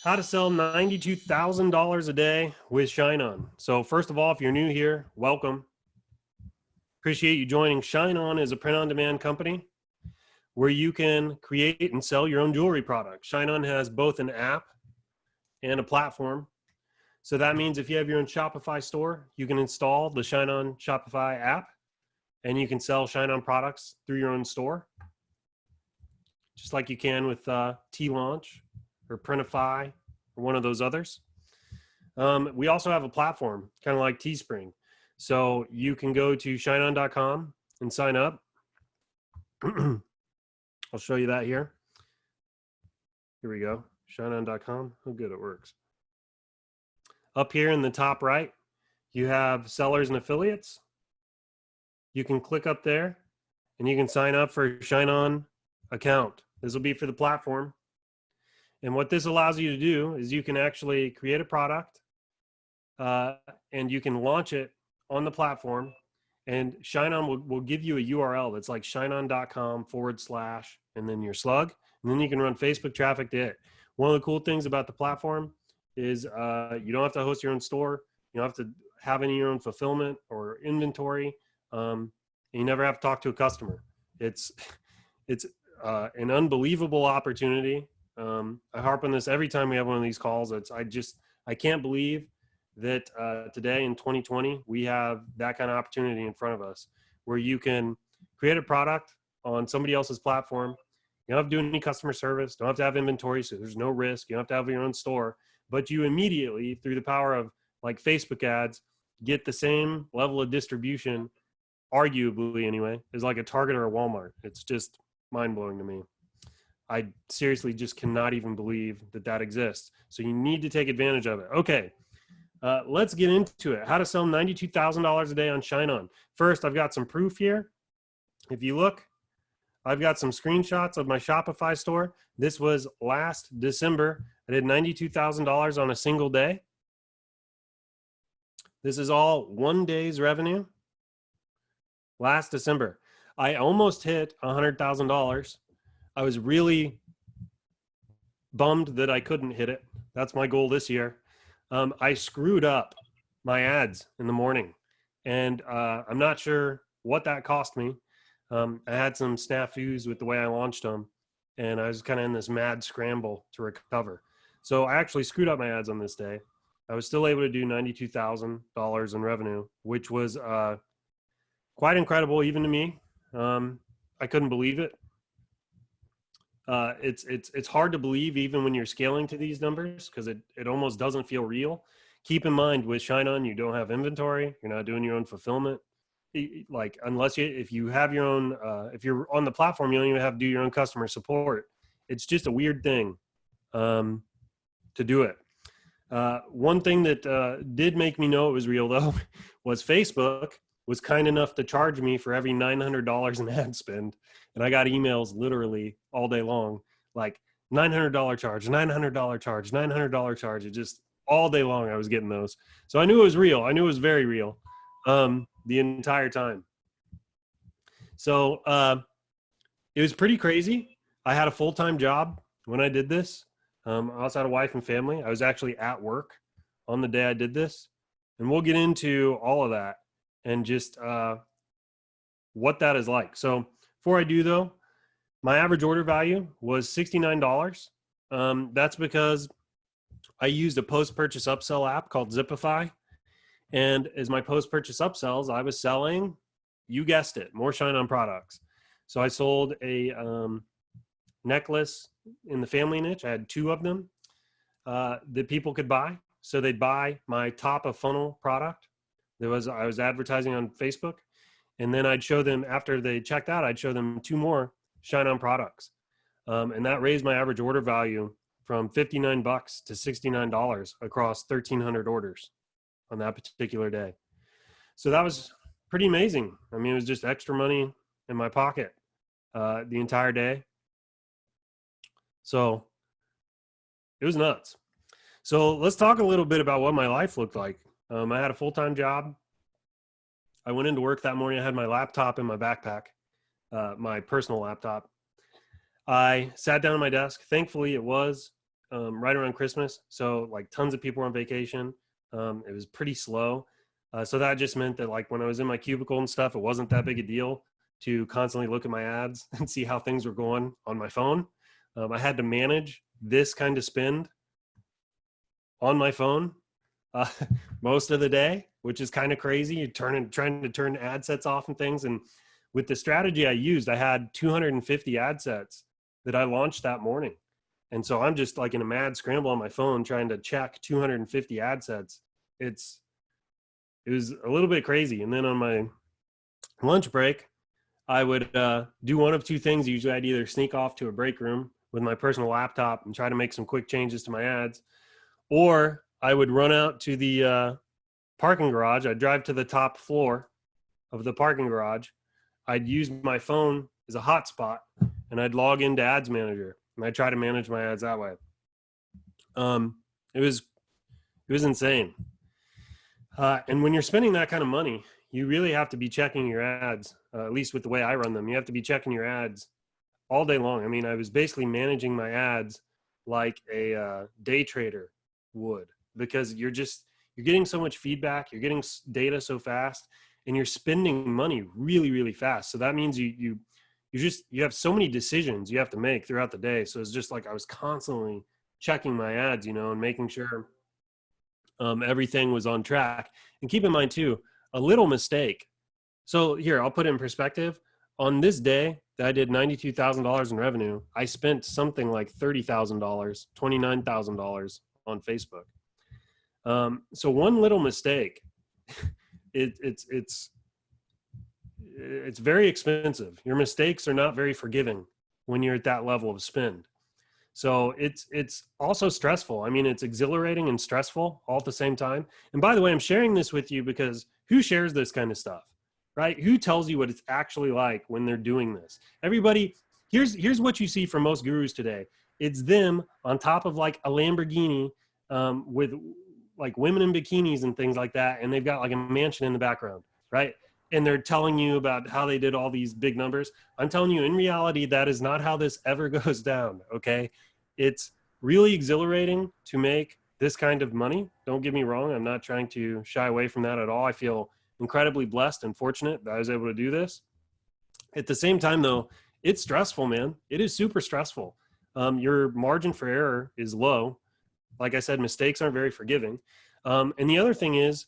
How to sell $92,000 a day with Shine On. So first of all, if you're new here, welcome. Appreciate you joining. Shine On is a print-on-demand company where you can create and sell your own jewelry products. Shine On has both an app and a platform. So that means if you have your own Shopify store, you can install the Shine On Shopify app and you can sell Shine On products through your own store, just like you can with T-Launch or Printify or one of those others. We also have a platform, kind of like Teespring. So you can go to shineon.com and sign up. I'll show you that here. Here we go, shineon.com. How good it works. Up here in the top right, you have sellers and affiliates. You can click up there and you can sign up for a Shine On account. This will be for the platform. And what this allows you to do is you can actually create a product and you can launch it on the platform, and Shine On will give you a URL that's like shineon.com / and then your slug, and then you can run Facebook traffic to it. One of the cool things about the platform is you don't have to host your own store. You don't have to have any of your own fulfillment or inventory. And you never have to talk to a customer. It's an unbelievable opportunity. I harp on this every time we have one of these calls. I can't believe that today in 2020, we have that kind of opportunity in front of us where you can create a product on somebody else's platform. You don't have to do any customer service, don't have to have inventory, so there's no risk. You don't have to have your own store, but you immediately, through the power of like Facebook ads, get the same level of distribution, arguably anyway, as like a Target or a Walmart. It's just mind-blowing to me. I seriously just cannot even believe that exists. So you need to take advantage of it. Okay, let's get into it. How to sell $92,000 a day on Shine On. First, I've got some proof here. If you look, I've got some screenshots of my Shopify store. This was last December. I did $92,000 on a single day. This is all 1 day's revenue. Last December, I almost hit $100,000. I was really bummed that I couldn't hit it. That's my goal this year. I screwed up my ads in the morning, and I'm not sure what that cost me. I had some snafus with the way I launched them, and I was kind of in this mad scramble to recover. So I actually screwed up my ads on this day. I was still able to do $92,000 in revenue, which was quite incredible even to me. I couldn't believe it. It's hard to believe even when you're scaling to these numbers because it almost doesn't feel real. Keep in mind with Shine On, you don't have inventory. You're not doing your own fulfillment. Like if you have your own, if you're on the platform, you don't even have to do your own customer support. It's just a weird thing to do it. One thing that did make me know it was real though was Facebook was kind enough to charge me for every $900 in ad spend. And I got emails literally all day long, like $900 charge, $900 charge, $900 charge. It just all day long I was getting those. So I knew it was real. I knew it was very real the entire time. So it was pretty crazy. I had a full-time job when I did this. I also had a wife and family. I was actually at work on the day I did this. And we'll get into all of that and just what that is like. So before I do though, my average order value was $69. That's because I used a post-purchase upsell app called Zipify. And as my post-purchase upsells, I was selling, you guessed it, more Shine On products. So I sold a necklace in the family niche. I had 2 of them that people could buy. So they'd buy my top of funnel product. I was advertising on Facebook, and then I'd show them after they checked out, I'd show them 2 more Shine On products. And that raised my average order value from $59 to $69 across 1,300 orders on that particular day. So that was pretty amazing. I mean, it was just extra money in my pocket the entire day. So it was nuts. So let's talk a little bit about what my life looked like. I had a full-time job. I went into work that morning. I had my laptop in my backpack, my personal laptop. I sat down at my desk. Thankfully, it was right around Christmas. So like tons of people were on vacation. It was pretty slow. So that just meant that like when I was in my cubicle and stuff, it wasn't that big a deal to constantly look at my ads and see how things were going on my phone. I had to manage this kind of spend on my phone uh, most of the day, which is kind of crazy. You're trying to turn ad sets off and things. And with the strategy I used, I had 250 ad sets that I launched that morning. And so I'm just like in a mad scramble on my phone trying to check 250 ad sets. It was a little bit crazy. And then on my lunch break, I would do one of two things. Usually I'd either sneak off to a break room with my personal laptop and try to make some quick changes to my ads, or I would run out to the parking garage. I'd drive to the top floor of the parking garage. I'd use my phone as a hotspot, and I'd log into Ads Manager, and I'd try to manage my ads that way. It was insane. And when you're spending that kind of money, you really have to be checking your ads, at least with the way I run them. You have to be checking your ads all day long. I mean, I was basically managing my ads like a day trader would, because you're getting so much feedback, you're getting data so fast, and you're spending money really, really fast. So that means you have so many decisions you have to make throughout the day. So it's just like I was constantly checking my ads, and making sure everything was on track. And keep in mind too, a little mistake. So here, I'll put it in perspective. On this day that I did $92,000 in revenue, I spent something like $30,000, $29,000 on Facebook. So one little mistake, it's very expensive. Your mistakes are not very forgiving when you're at that level of spend. So it's also stressful. I mean, it's exhilarating and stressful all at the same time. And by the way, I'm sharing this with you because who shares this kind of stuff, right? Who tells you what it's actually like when they're doing this? Everybody, here's what you see from most gurus today. It's them on top of like a Lamborghini with like women in bikinis and things like that. And they've got like a mansion in the background, right? And they're telling you about how they did all these big numbers. I'm telling you, in reality, that is not how this ever goes down, okay? It's really exhilarating to make this kind of money. Don't get me wrong. I'm not trying to shy away from that at all. I feel incredibly blessed and fortunate that I was able to do this. At the same time, though, it's stressful, man. It is super stressful. Your margin for error is low. Like I said, mistakes aren't very forgiving. And the other thing is,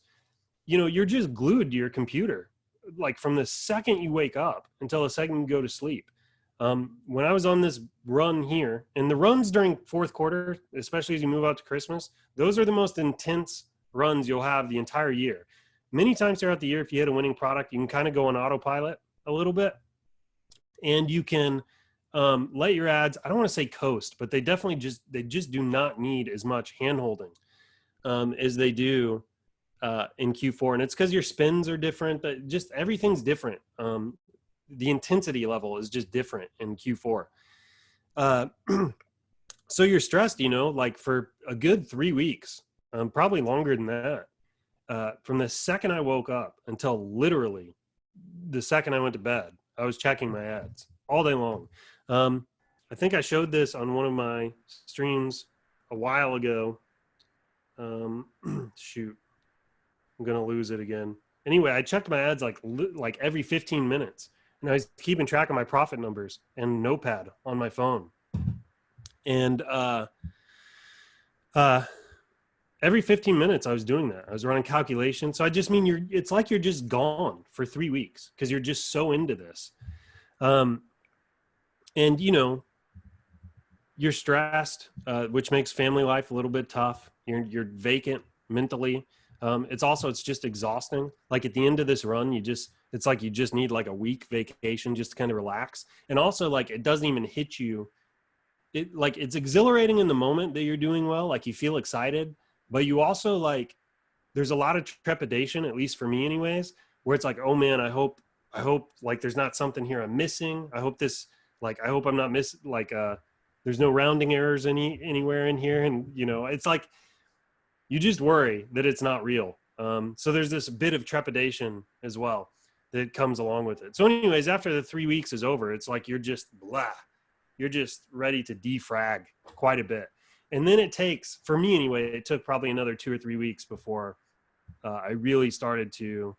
you're just glued to your computer, like from the second you wake up until the second you go to sleep. When I was on this run here, and the runs during fourth quarter, especially as you move out to Christmas, those are the most intense runs you'll have the entire year. Many times throughout the year, if you hit a winning product, you can kind of go on autopilot a little bit, and you can let your ads, I don't want to say coast, but they just do not need as much hand-holding as they do in Q4. And it's because your spends are different, but just everything's different. The intensity level is just different in Q4. So you're stressed, like for a good 3 weeks, probably longer than that. From the second I woke up until literally the second I went to bed, I was checking my ads all day long. I think I showed this on one of my streams a while ago. Shoot, I'm going to lose it again. Anyway, I checked my ads like every 15 minutes, and I was keeping track of my profit numbers and Notepad on my phone. And every 15 minutes I was doing that. I was running calculations. So I just mean it's like you're just gone for 3 weeks because you're just so into this. And you're stressed, which makes family life a little bit tough. You're vacant mentally. It's just exhausting. Like at the end of this run, it's like you just need like a week vacation just to kind of relax. And also like, it doesn't even hit you. It's exhilarating in the moment that you're doing well. Like you feel excited, but you also like, there's a lot of trepidation, at least for me anyways, where it's like, oh man, I hope like there's not something here I'm missing. I hope I'm not there's no rounding errors anywhere in here. And it's like, you just worry that it's not real. So there's this bit of trepidation as well that comes along with it. So anyways, after the 3 weeks is over, it's like you're just blah. You're just ready to defrag quite a bit. And then it takes, for me anyway, it took probably another 2 or 3 weeks before I really started to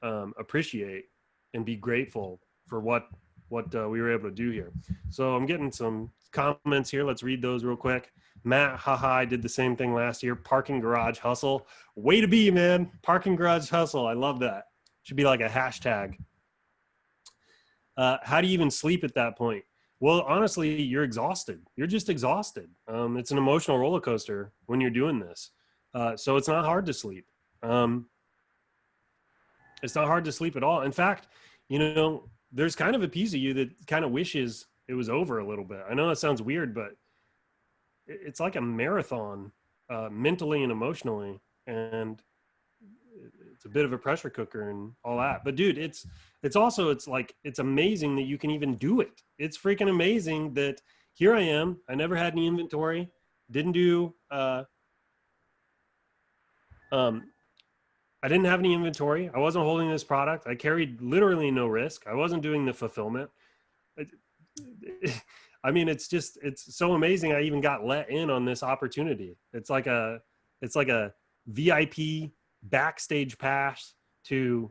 appreciate and be grateful for what we were able to do here. So I'm getting some comments here. Let's read those real quick. Matt, haha, I did the same thing last year. Parking garage hustle. Way to be, man. Parking garage hustle. I love that. Should be like a hashtag. How do you even sleep at that point? Well, honestly, you're exhausted. You're just exhausted. It's an emotional roller coaster when you're doing this. So it's not hard to sleep. It's not hard to sleep at all. In fact, there's kind of a piece of you that kind of wishes it was over a little bit. I know that sounds weird, but it's like a marathon, mentally and emotionally. And it's a bit of a pressure cooker and all that. But dude, it's amazing that you can even do it. It's freaking amazing that here I am. I never had any inventory. Didn't do, I didn't have any inventory. I wasn't holding this product. I carried literally no risk. I wasn't doing the fulfillment. I mean, it's so amazing. I even got let in on this opportunity. It's like a VIP backstage pass to,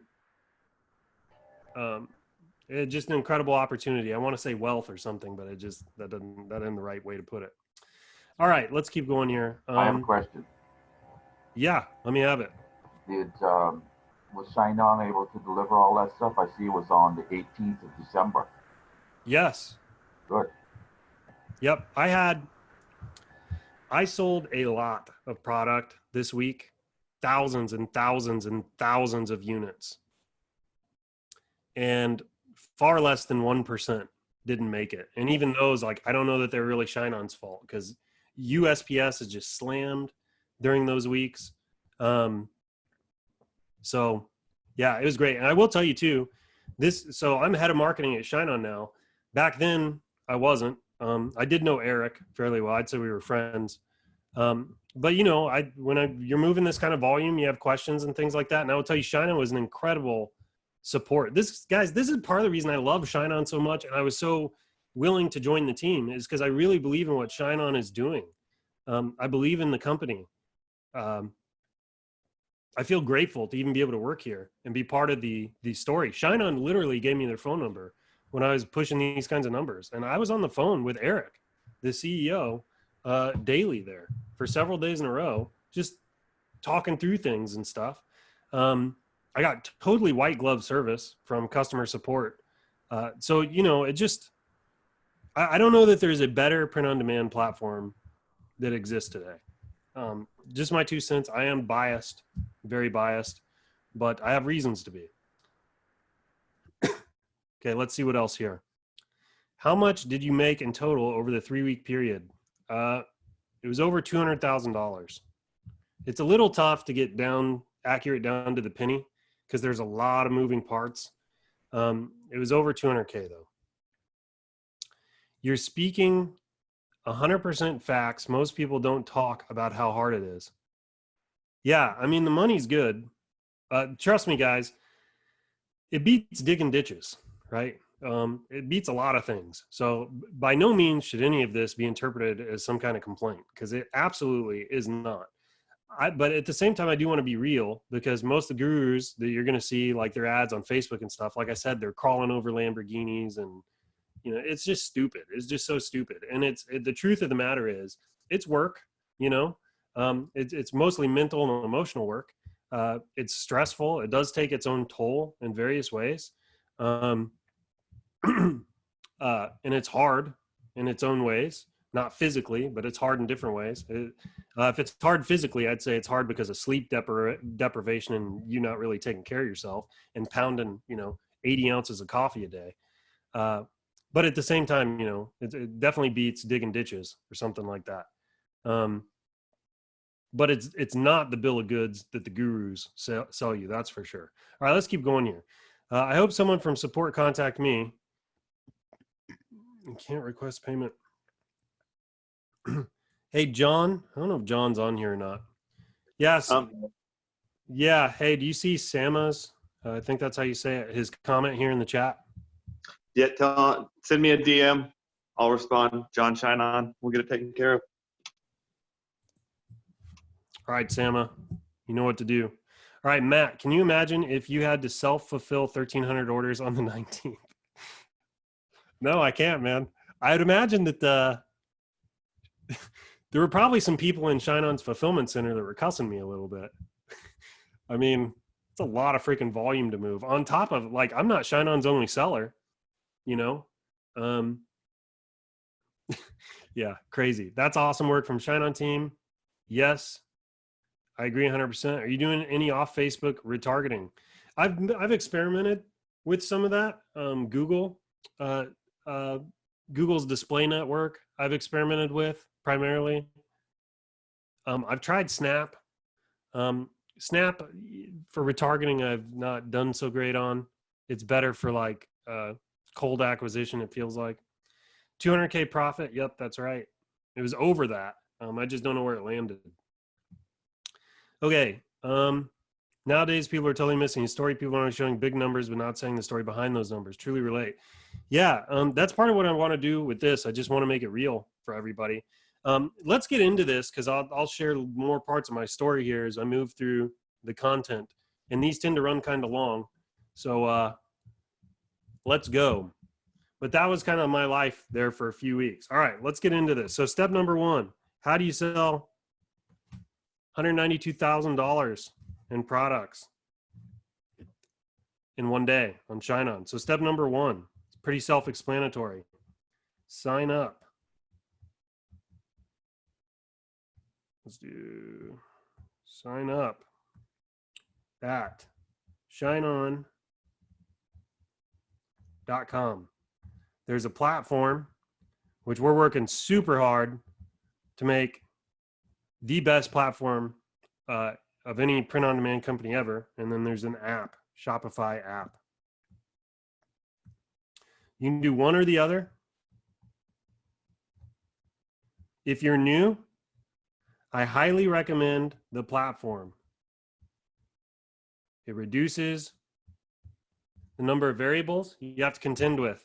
just an incredible opportunity. I want to say wealth or something, but that isn't the right way to put it. All right, let's keep going here. I have a question. Yeah, let me have it. Was Shine On able to deliver all that stuff? I see it was on the 18th of December. Yes. Good. Yep. I sold a lot of product this week, thousands and thousands and thousands of units. And far less than 1% didn't make it. And even those, like, I don't know that they're really Shine On's fault, because USPS is just slammed during those weeks. So yeah, it was great. And I will tell you too, so I'm head of marketing at Shine On now. Back then I wasn't. I did know Eric fairly well. I'd say we were friends. But you're moving this kind of volume, you have questions and things like that. And I will tell you, Shine On was an incredible support. This is part of the reason I love Shine On so much. And I was so willing to join the team, is because I really believe in what Shine On is doing. I believe in the company. I feel grateful to even be able to work here and be part of the story. Shine On literally gave me their phone number when I was pushing these kinds of numbers. And I was on the phone with Eric, the CEO, daily there for several days in a row, just talking through things and stuff. I got totally white glove service from customer support. So, I don't know that there's a better print on demand platform that exists today. Just my 2 cents. I am biased, very biased, but I have reasons to be. Okay, let's see what else here. How much did you make in total over the 3-week period? It was over $200,000. It's a little tough to get accurate down to the penny, because there's a lot of moving parts. It was over 200K though. You're speaking 100% facts. Most people don't talk about how hard it is. Yeah, I mean, the money's good. Trust me, guys, it beats digging ditches, right? It beats a lot of things. So by no means should any of this be interpreted as some kind of complaint, because it absolutely is not. But at the same time, I do want to be real, because most of the gurus that you're going to see, like their ads on Facebook and stuff, like I said, they're crawling over Lamborghinis, and it's just stupid. It's just so stupid. And the truth of the matter is, it's work. It's mostly mental and emotional work. It's stressful. It does take its own toll in various ways. And it's hard in its own ways, not physically, but it's hard in different ways. If it's hard physically, I'd say it's hard because of sleep deprivation and you not really taking care of yourself and pounding, 80 ounces of coffee a day. But at the same time, it definitely beats digging ditches or something like that. But it's not the bill of goods that the gurus sell you. That's for sure. All right, let's keep going here. I hope someone from support contact me. I can't request payment. Hey, John. I don't know if John's on here or not. Yes. Yeah. Hey, do you see Sama's? I think that's how you say it. His comment here in the chat. Yeah, send me a DM. I'll respond. John Shine On. We'll get it taken care of. All right, Sama, you know what to do. All right, Matt, can you imagine if you had to self-fulfill 1,300 orders on the 19th? No, I can't, man. I'd imagine that there were probably some people in Shine-On's fulfillment center that were cussing me a little bit. I mean, it's a lot of freaking volume to move. On top of, like, I'm not Shine-On's only seller, you know? Yeah, crazy. That's awesome work from Shine-On team. Yes, I agree 100%. Are you doing any off Facebook retargeting? I've experimented with some of that. Google, uh, Google's display network I've experimented with primarily. I've tried Snap. Snap for retargeting I've not done so great on. It's better for like cold acquisition, it feels like. 200K profit. Yep, that's right. It was over that. I just don't know where it landed. Okay. Nowadays, people are totally missing a story. People are only showing big numbers, but not saying the story behind those numbers. Truly relate. Yeah, that's part of what I want to do with this. I just want to make it real for everybody. Let's get into this because I'll share more parts of my story here as I move through the content. And these tend to run kind of long. So let's go. But that was kind of my life there for a few weeks. All right, let's get into this. So step number 1, how do you sell $192,000 in products in one day on Shine-On? So step number 1, it's pretty self-explanatory. Sign up. Let's do sign up at shineon.com. There's a platform which we're working super hard to make the best platform of any print-on-demand company ever. And then there's an app, Shopify app. You can do one or the other. If you're new, I highly recommend the platform. It reduces the number of variables you have to contend with.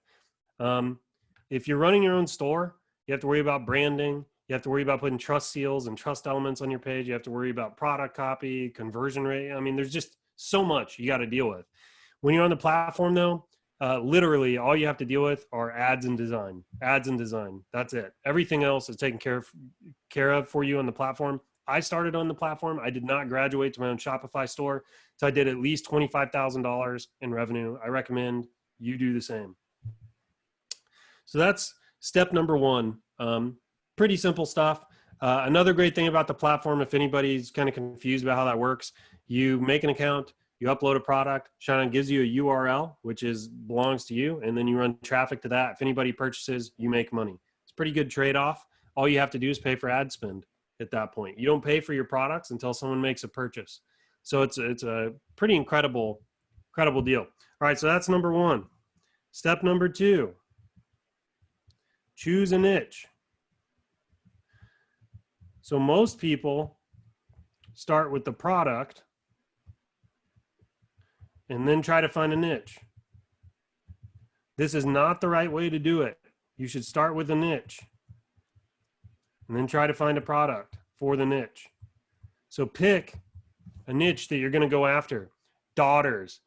If you're running your own store, you have to worry about branding. You have to worry about putting trust seals and trust elements on your page. You have to worry about product copy, conversion rate. I mean, there's just so much you got to deal with. When you're on the platform, though, literally all you have to deal with are ads and design. Ads and design. That's it. Everything else is taken care of for you on the platform. I started on the platform. I did not graduate to my own Shopify store, so I did at least $25,000 in revenue. I recommend you do the same. So that's step number 1. Pretty simple stuff. Another great thing about the platform, if anybody's kind of confused about how that works, you make an account, you upload a product, Shine-On gives you a URL, which belongs to you, and then you run traffic to that. If anybody purchases, you make money. It's a pretty good trade-off. All you have to do is pay for ad spend at that point. You don't pay for your products until someone makes a purchase. So it's a pretty incredible deal. All right, so that's number 1. Step number 2, choose a niche. So most people start with the product and then try to find a niche. This is not the right way to do it. You should start with a niche and then try to find a product for the niche. So pick a niche that you're going to go after. Daughters,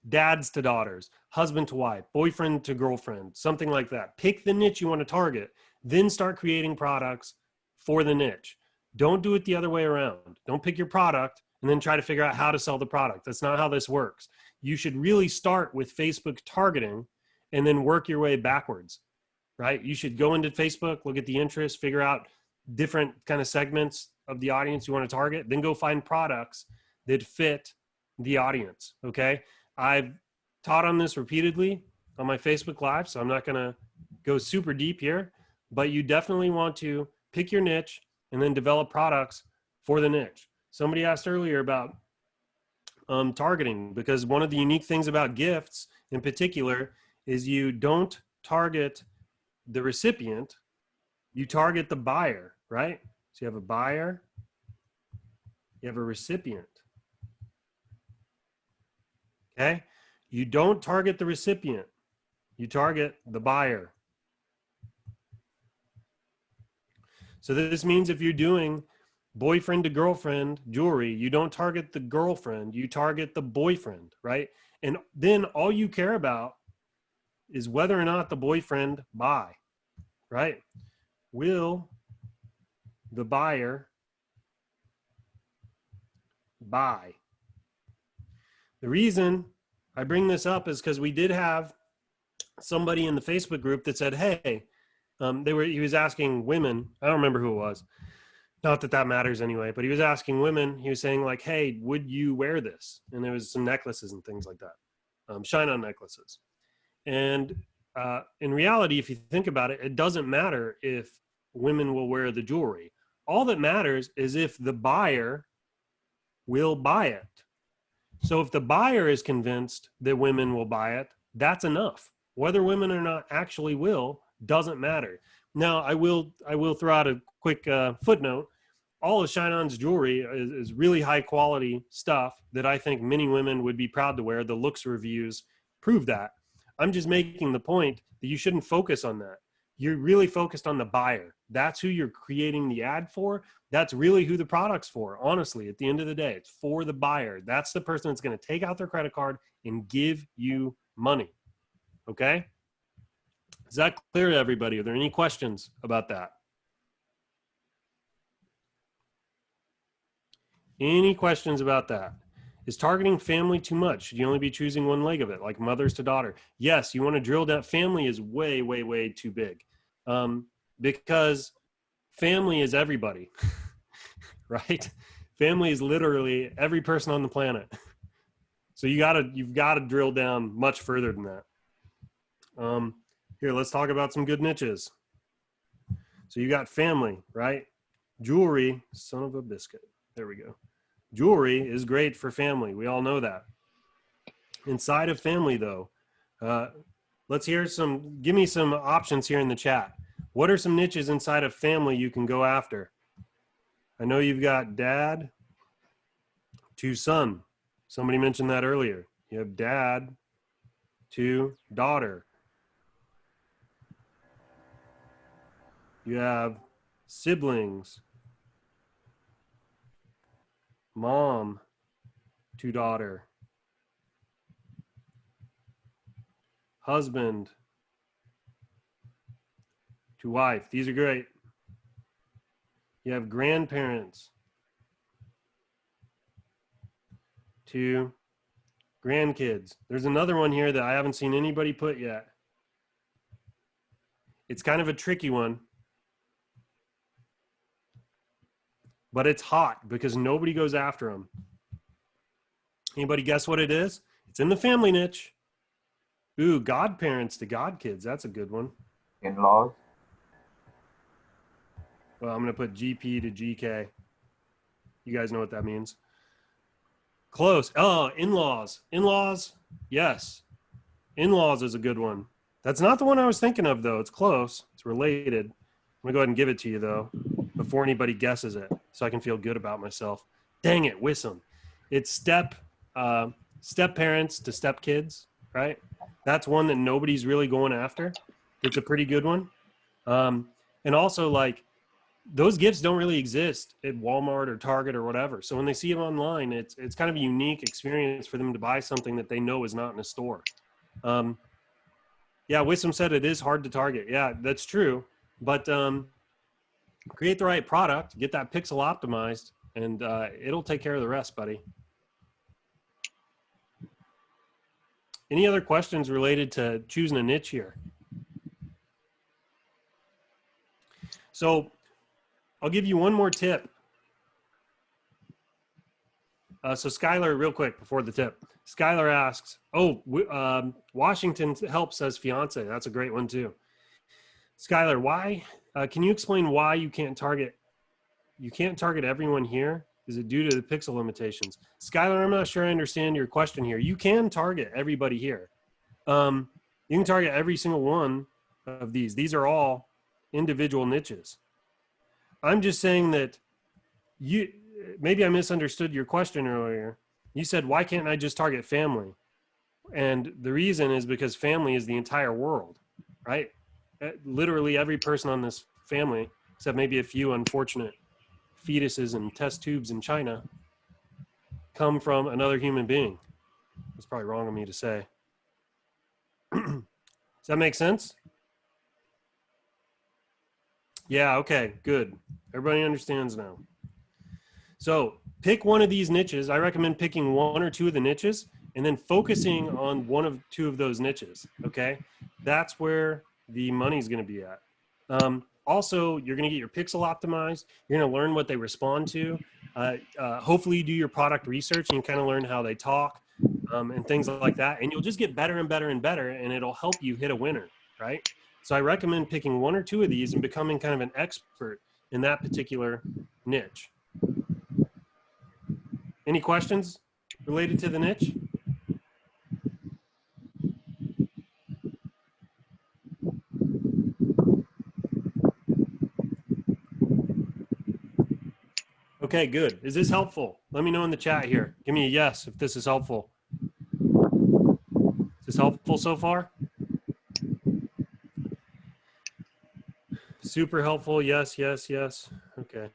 dads to daughters, husband to wife, boyfriend to girlfriend, something like that. Pick the niche you want to target, then start creating products for the niche. Don't do it the other way around. Don't pick your product and then try to figure out how to sell the product. That's not how this works. You should really start with Facebook targeting and then work your way backwards, right? You should go into Facebook, look at the interest, figure out different kind of segments of the audience you want to target, then go find products that fit the audience, okay? I've taught on this repeatedly on my Facebook Live, so I'm not going to go super deep here, but you definitely want to pick your niche and then develop products for the niche. Somebody asked earlier about targeting, because one of the unique things about gifts in particular is you don't target the recipient, you target the buyer, right? So you have a buyer, you have a recipient. Okay? You don't target the recipient, you target the buyer. So this means if you're doing boyfriend to girlfriend jewelry, you don't target the girlfriend, you target the boyfriend, right? And then all you care about is whether or not the boyfriend buy, right? Will the buyer buy? The reason I bring this up is because we did have somebody in the Facebook group that said, hey, he was asking women, I don't remember who it was, not that that matters anyway, but he was asking women, he was saying like, hey, would you wear this? And there was some necklaces and things like that, shine-on necklaces. And in reality, if you think about it, it doesn't matter if women will wear the jewelry. All that matters is if the buyer will buy it. So if the buyer is convinced that women will buy it, that's enough. Whether women or not actually will doesn't matter. Now, I will throw out a quick footnote. All of Shine-On's jewelry is really high quality stuff that I think many women would be proud to wear. The looks reviews prove that. I'm just making the point that you shouldn't focus on that. You're really focused on the buyer. That's who you're creating the ad for. That's really who the product's for. Honestly, at the end of the day, it's for the buyer. That's the person that's going to take out their credit card and give you money. Okay? Is that clear to everybody? Are there any questions about that? Any questions about that? Is targeting family too much? Should you only be choosing one leg of it, like mothers to daughter? Yes, you want to drill down. Family is way, way, way too big, because family is everybody, right? Family is literally every person on the planet. So you've got to drill down much further than that. Here, let's talk about some good niches. So you got family, right? Jewelry, son of a biscuit. There we go. Jewelry is great for family. We all know that. Inside of family, though, let's hear give me some options here in the chat. What are some niches inside of family you can go after? I know you've got dad to son. Somebody mentioned that earlier. You have dad to daughter. You have siblings. Mom to daughter. Husband to wife. These are great. You have grandparents to grandkids. There's another one here that I haven't seen anybody put yet. It's kind of a tricky one, but it's hot because nobody goes after them. Anybody guess what it is? It's in the family niche. Ooh, godparents to godkids. That's a good one. In-laws. Well, I'm going to put GP to GK. You guys know what that means. Close. Oh, in-laws. In-laws. Yes. In-laws is a good one. That's not the one I was thinking of, though. It's close. It's related. I'm going to go ahead and give it to you, though, before anybody guesses it, so I can feel good about myself. Dang it, Wissam. It's step parents to step kids, right? That's one that nobody's really going after. It's a pretty good one. And also, like, those gifts don't really exist at Walmart or Target or whatever. So when they see them online, it's kind of a unique experience for them to buy something that they know is not in a store. Yeah, Wissam said it is hard to target. Yeah, that's true. But create the right product, get that pixel optimized, and it'll take care of the rest, buddy. Any other questions related to choosing a niche here? So I'll give you one more tip. So Skylar, real quick before the tip, Skylar asks, Washington helps as fiance. That's a great one too. Skylar, why, can you explain why you can't target everyone here? Is it due to the pixel limitations? Skylar, I'm not sure I understand your question here. You can target everybody here. You can target every single one of these. These are all individual niches. I'm just saying that maybe I misunderstood your question earlier. You said, why can't I just target family? And the reason is because family is the entire world, right? Literally every person on this family except maybe a few unfortunate fetuses and test tubes in China, come from another human being. That's probably wrong of me to say. Does that make sense? Yeah, okay, good. Everybody understands now. So pick one of these niches. I recommend picking one or two of the niches and then focusing on one of two of those niches, okay? That's where the money's gonna be at. Also, you're gonna get your pixel optimized. You're gonna learn what they respond to. Hopefully you do your product research and you kind of learn how they talk and things like that. And you'll just get better and better and better, and it'll help you hit a winner, right? So I recommend picking one or two of these and becoming kind of an expert in that particular niche. Any questions related to the niche? Okay, good. Is this helpful? Let me know in the chat here. Give me a yes if this is helpful. Is this helpful so far? Super helpful. Yes, yes, yes. Okay.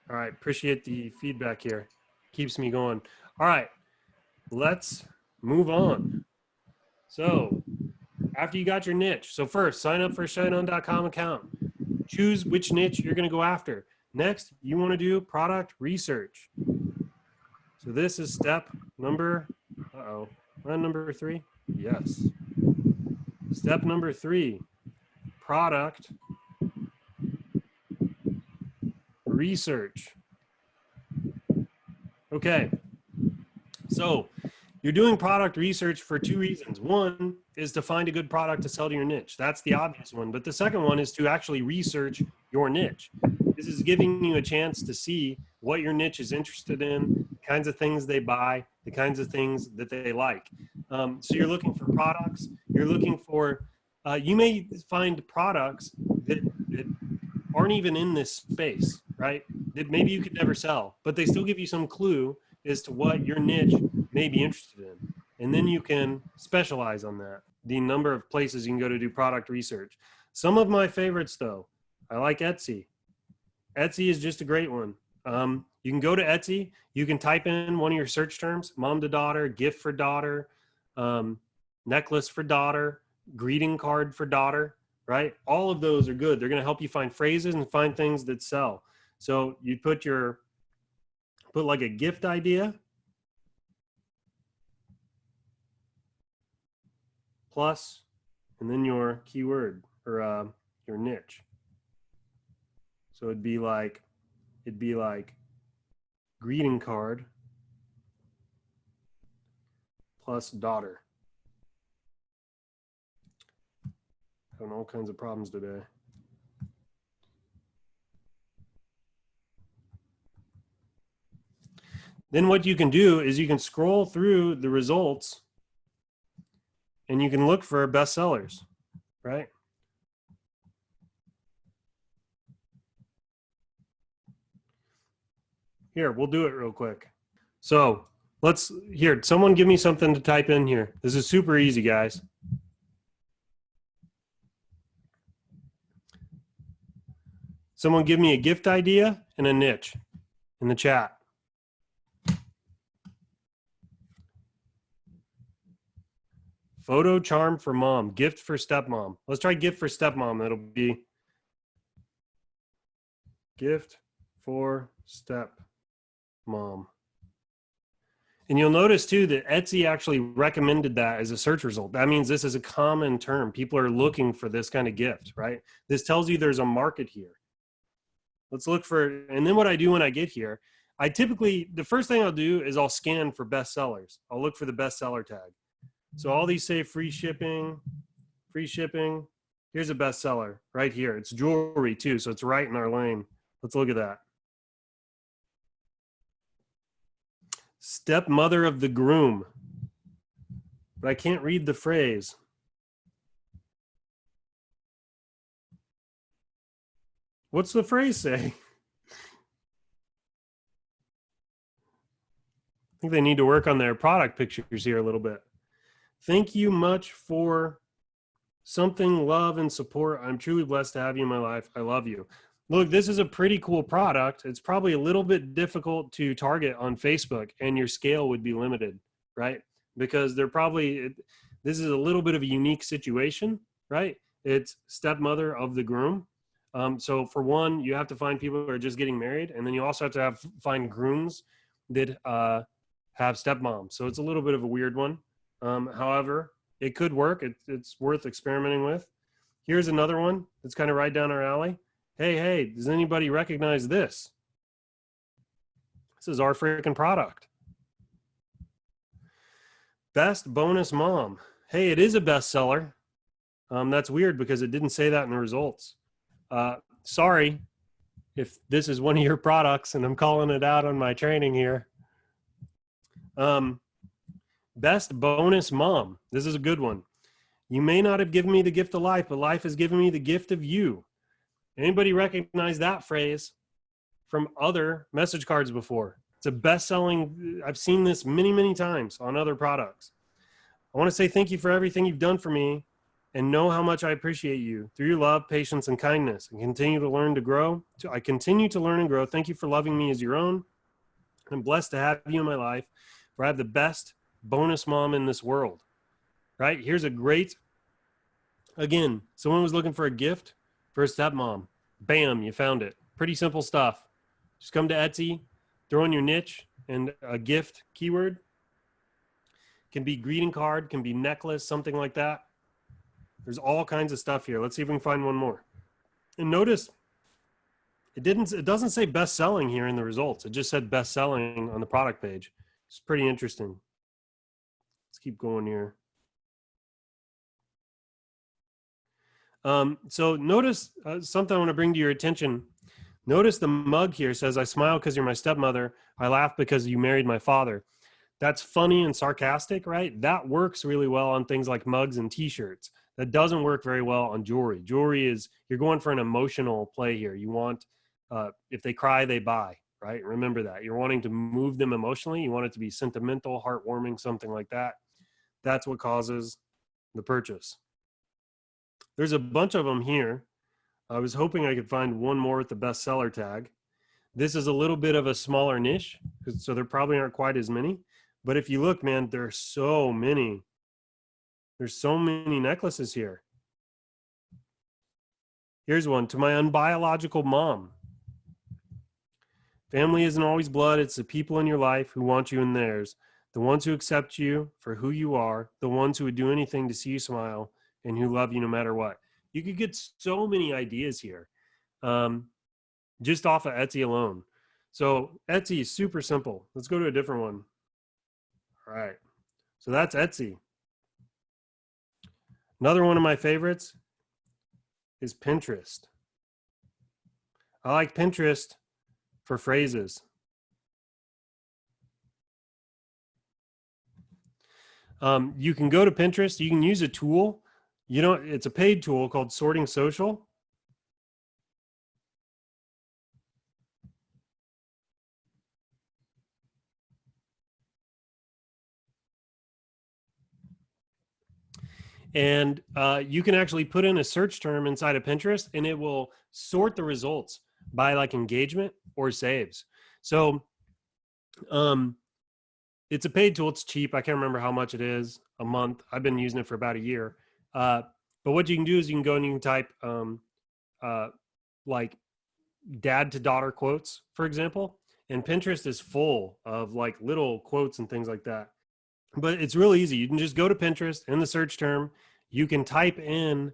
All right. Appreciate the feedback here. Keeps me going. All right. Let's move on. So after you got your niche, so first sign up for a shineon.com account. Choose which niche you're going to go after. Next, you want to do product research. So this is step number, number 3? Yes. Step number 3, product research. Okay. So you're doing product research for 2 reasons. One is to find a good product to sell to your niche. That's the obvious one. But the second one is to actually research your niche. This is giving you a chance to see what your niche is interested in, the kinds of things they buy, the kinds of things that they like. So you're looking for products. You're looking for, you may find products that aren't even in this space, right? That maybe you could never sell, but they still give you some clue as to what your niche may be interested in. And then you can specialize on that, the number of places you can go to do product research. Some of my favorites though, I like Etsy. Etsy is just a great one. You can go to Etsy, you can type in one of your search terms, mom to daughter, gift for daughter, necklace for daughter, greeting card for daughter, right? All of those are good. They're gonna help you find phrases and find things that sell. So you put like a gift idea, plus, and then your keyword or your niche. So it'd be like greeting card plus daughter. Having all kinds of problems today. Then what you can do is you can scroll through the results and you can look for bestsellers, right? Here, we'll do it real quick. So someone give me something to type in here. This is super easy, guys. Someone give me a gift idea and a niche in the chat. Photo charm for mom, gift for stepmom. Let's try gift for stepmom. That'll be gift for stepmom. And you'll notice too that Etsy actually recommended that as a search result. That means this is a common term. People are looking for this kind of gift, right? This tells you there's a market here. Let's look for, and then what I do when I get here, the first thing I'll do is I'll scan for bestsellers. I'll look for the bestseller tag. So all these say free shipping. Here's a bestseller right here. It's jewelry too, so it's right in our lane. Let's look at that. Stepmother of the groom. But I can't read the phrase. What's the phrase say? I think they need to work on their product pictures here a little bit. Thank you much for something, love, and support. I'm truly blessed to have you in my life. I love you. Look, this is a pretty cool product. It's probably a little bit difficult to target on Facebook, and your scale would be limited, right? Because this is a little bit of a unique situation, right? It's stepmother of the groom. So for one, you have to find people who are just getting married, and then you also have to find grooms that have stepmoms. So it's a little bit of a weird one. However, it could work. It's worth experimenting with. Here's another one that's kind of right down our alley. Hey, does anybody recognize this? This is our freaking product. Best bonus mom. Hey, it is a bestseller. That's weird because it didn't say that in the results. Sorry if this is one of your products and I'm calling it out on my training here. Best bonus mom. This is a good one. You may not have given me the gift of life, but life has given me the gift of you. Anybody recognize that phrase from other message cards before? It's a best-selling. I've seen this many, many times on other products. I want to say thank you for everything you've done for me and know how much I appreciate you through your love, patience, and kindness, and continue to learn to grow. I continue to learn and grow. Thank you for loving me as your own. I'm blessed to have you in my life, where I have the best bonus mom in this world, right? Here's a great, again, someone was looking for a gift for a stepmom. Bam, you found it. Pretty simple stuff. Just come to Etsy, throw in your niche and a gift keyword. Can be greeting card, can be necklace, something like that. There's all kinds of stuff here. Let's see if we can find one more. And notice it doesn't say best selling here in the results. It just said best selling on the product page. It's pretty interesting. Let's keep going here. So notice something I want to bring to your attention. Notice the mug here says, I smile because you're my stepmother. I laugh because you married my father. That's funny and sarcastic, right? That works really well on things like mugs and t-shirts. That doesn't work very well on jewelry. Jewelry is, you're going for an emotional play here. You want, if they cry, they buy, right? Remember that. You're wanting to move them emotionally. You want it to be sentimental, heartwarming, something like that. That's what causes the purchase. There's a bunch of them here. I was hoping I could find one more with the bestseller tag. This is a little bit of a smaller niche, so there probably aren't quite as many. But if you look, man, there's so many. There's so many necklaces here. Here's one. To my unbiological mom. Family isn't always blood. It's the people in your life who want you in theirs. The ones who accept you for who you are. The ones who would do anything to see you smile and who love you no matter what. You could get so many ideas here just off of Etsy alone. So Etsy is super simple. Let's go to a different one. All right. So that's Etsy. Another one of my favorites is Pinterest. I like Pinterest for phrases. You can go to Pinterest. You can use a tool. It's a paid tool called Sorting Social. And you can actually put in a search term inside of Pinterest, and it will sort the results by like engagement or saves. So it's a paid tool. It's cheap. I can't remember how much it is a month. I've been using it for about a year. But what you can do is you can go and you can type like dad to daughter quotes, for example. And Pinterest is full of like little quotes and things like that. But it's real easy. You can just go to Pinterest in the search term. You can type in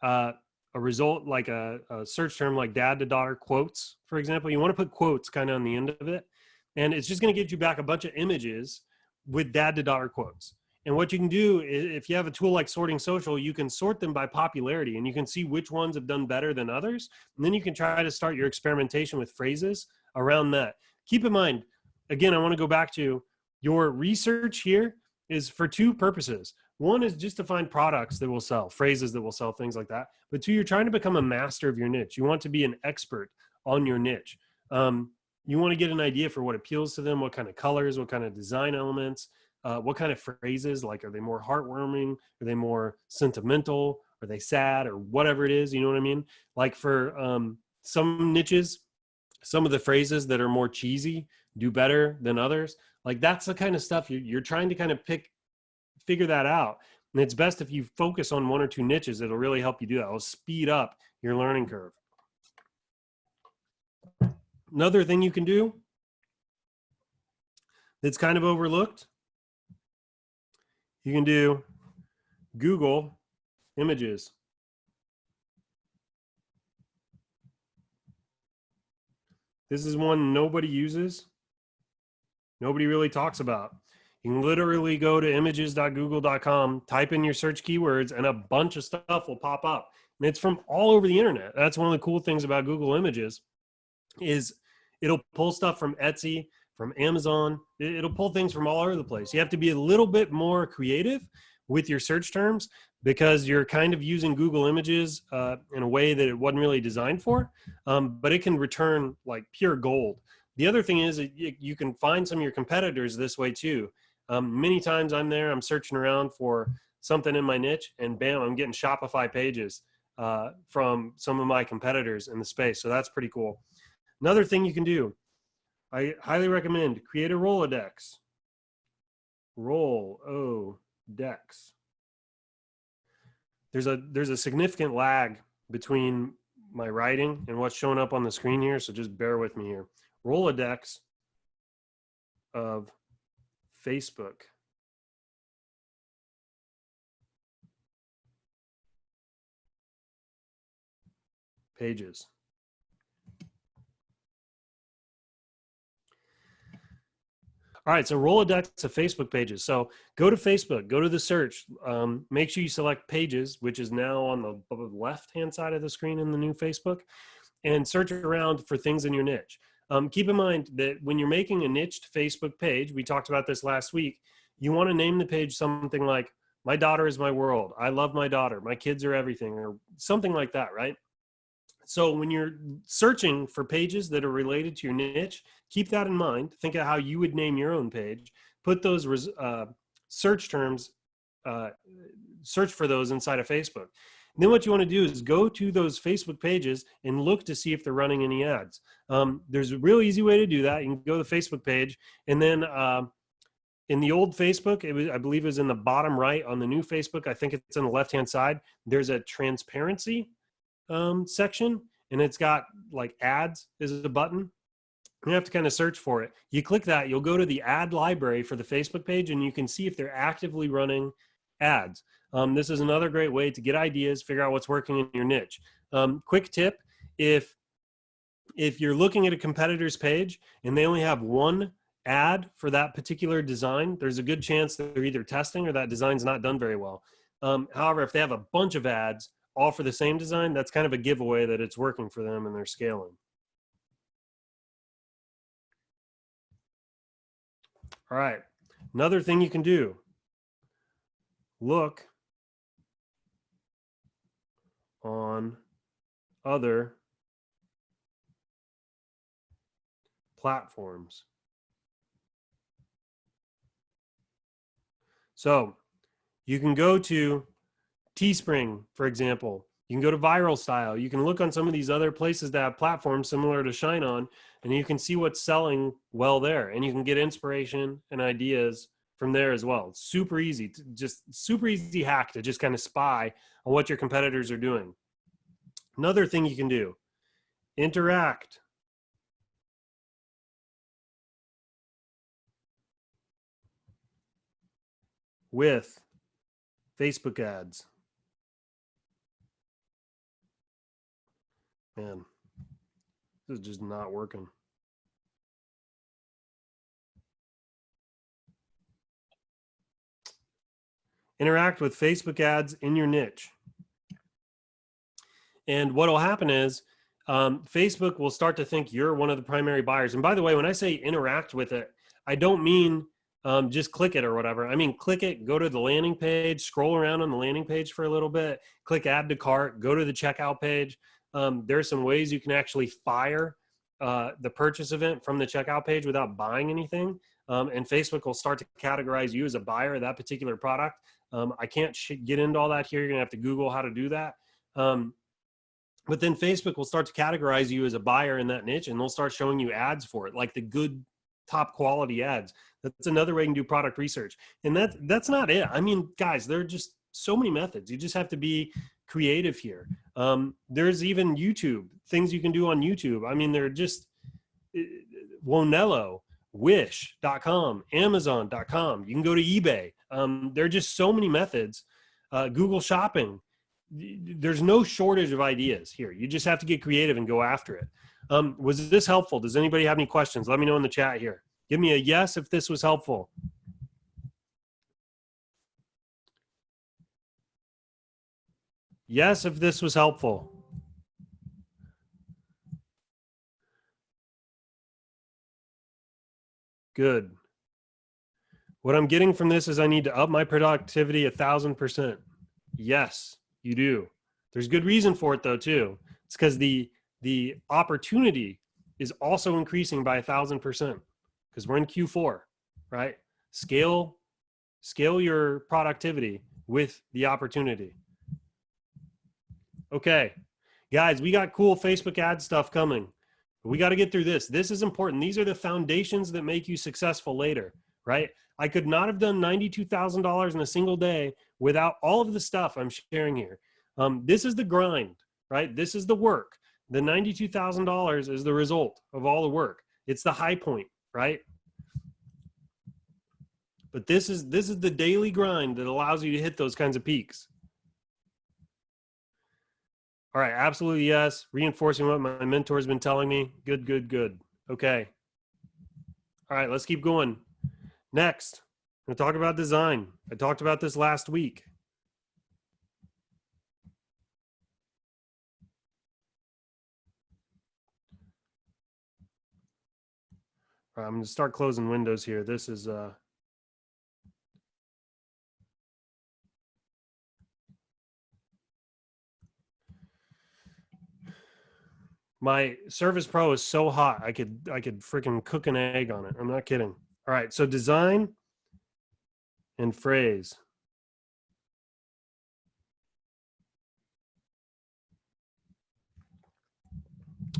a result like a search term like dad to daughter quotes, for example. You want to put quotes kind of on the end of it. And it's just going to get you back a bunch of images with dad to daughter quotes. And what you can do is if you have a tool like Sorting Social, you can sort them by popularity and you can see which ones have done better than others. And then you can try to start your experimentation with phrases around that. Keep in mind, again, I want to go back to your research here is for two purposes. One is just to find products that will sell, phrases that will sell, things like that. But two, you're trying to become a master of your niche. You want to be an expert on your niche. You want to get an idea for what appeals to them, what kind of colors, what kind of design elements, what kind of phrases, like are they more heartwarming? Are they more sentimental? are they sad or whatever it is, you know what I mean? Like for some niches, some of the phrases that are more cheesy do better than others. Like that's the kind of stuff you're trying to kind of figure that out. And it's best if you focus on one or two niches. It'll really help you do that. It'll speed up your learning curve. Another thing you can do that's kind of overlooked, you can do Google Images. This is one nobody uses. Nobody really talks about. You can literally go to images.google.com, type in your search keywords, and a bunch of stuff will pop up. And it's from all over the internet. That's one of the cool things about Google Images is it'll pull stuff from Etsy, from Amazon. It'll pull things from all over the place. You have to be a little bit more creative with your search terms because you're kind of using Google Images in a way that it wasn't really designed for, but it can return like pure gold. The other thing is you can find some of your competitors this way too. Many times I'm there, I'm searching around for something in my niche, and bam, I'm getting Shopify pages from some of my competitors in the space. So that's pretty cool. Another thing you can do, I highly recommend create a Rolodex. Rolodex. There's a significant lag between my writing and what's showing up on the screen here, so just bear with me here. Rolodex of Facebook pages. All right, so Rolodex of Facebook pages. So go to Facebook, go to the search, make sure you select pages, which is now on the left-hand side of the screen in the new Facebook, and search around for things in your niche. Keep in mind that when you're making a niched Facebook page, we talked about this last week, you want to name the page something like, my daughter is my world, I love my daughter, my kids are everything, or something like that, right? So when you're searching for pages that are related to your niche, keep that in mind. Think of how you would name your own page. Put those search terms, search for those inside of Facebook. And then what you want to do is go to those Facebook pages and look to see if they're running any ads. There's a real easy way to do that. You can go to the Facebook page, and then in the old Facebook, I believe it was in the bottom right. On the new Facebook, I think it's on the left-hand side. There's a transparency section, and it's got like ads is a button. You have to kind of search for it. You click that, you'll go to the ad library for the Facebook page, and you can see if they're actively running ads. This is another great way to get ideas, figure out what's working in your niche. Quick tip, if you're looking at a competitor's page and they only have one ad for that particular design, there's a good chance that they're either testing or that design's not done very well. However, if they have a bunch of ads all for the same design, that's kind of a giveaway that it's working for them and they're scaling. All right, another thing you can do, look on other platforms. So you can go to Teespring, for example. You can go to Viral Style. You can look on some of these other places that have platforms similar to Shine On, and you can see what's selling well there. And you can get inspiration and ideas from there as well. It's super easy, super easy hack to just kind of spy on what your competitors are doing. Another thing you can do, interact with Facebook ads. Man, this is just not working. Interact with Facebook ads in your niche. And what will happen is Facebook will start to think you're one of the primary buyers. And by the way, when I say interact with it, I don't mean just click it or whatever. I mean, click it, go to the landing page, scroll around on the landing page for a little bit, click add to cart, go to the checkout page. There are some ways you can actually fire the purchase event from the checkout page without buying anything. and Facebook will start to categorize you as a buyer of that particular product. I can't get into all that here. You're gonna have to Google how to do that. But then Facebook will start to categorize you as a buyer in that niche, and they'll start showing you ads for it, like the good top quality ads. That's another way you can do product research. And that's not it. I mean, guys, there are just so many methods. You just have to be creative here. There's even YouTube, things you can do on YouTube. I mean, they're just Wonello, wish.com, amazon.com. You can go to eBay. There are just so many methods. Google Shopping. There's no shortage of ideas here. You just have to get creative and go after it. Was this helpful? Does anybody have any questions? Let me know in the chat here. Give me a yes if this was helpful. Yes if this was helpful. Good. What I'm getting from this is I need to up my productivity 1,000%. Yes, you do. There's good reason for it though too. It's because the opportunity is also increasing by 1,000% because we're in Q4, right? Scale your productivity with the opportunity. Okay, guys, we got cool Facebook ad stuff coming. We got to get through this. This is important. These are the foundations that make you successful later, right? I could not have done $92,000 in a single day without all of the stuff I'm sharing here. This is the grind, right? This is the work. The $92,000 is the result of all the work. It's the high point, right? But this is the daily grind that allows you to hit those kinds of peaks. All right, absolutely yes. Reinforcing what my mentor has been telling me. Good, good, good. Okay. All right, let's keep going. Next, I'm going to talk about design. I talked about this last week. All right, I'm going to start closing windows here. This is my Surface Pro is so hot, I could freaking cook an egg on it. I'm not kidding. All right, so design and phrase.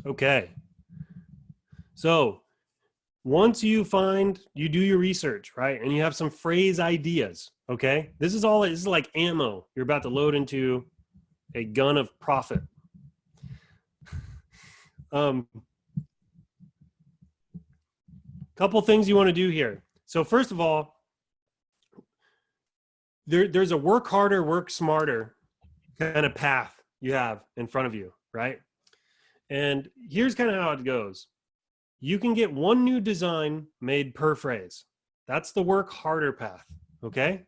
Okay. So once you do your research, right? And you have some phrase ideas, okay? This is like ammo you're about to load into a gun of profit. Couple things you want to do here. So first of all, there's a work harder, work smarter kind of path you have in front of you, right? And here's kind of how it goes. You can get one new design made per phrase. That's the work harder path, okay?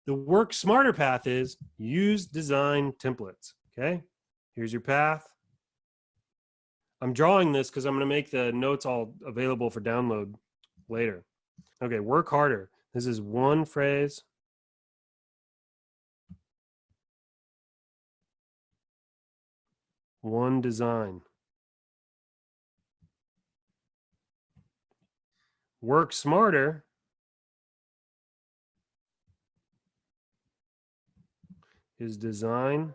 The work smarter path is use design templates, okay? Here's your path. I'm drawing this because I'm going to make the notes all available for download later. Okay, work harder. This is one phrase. One design. Work smarter is design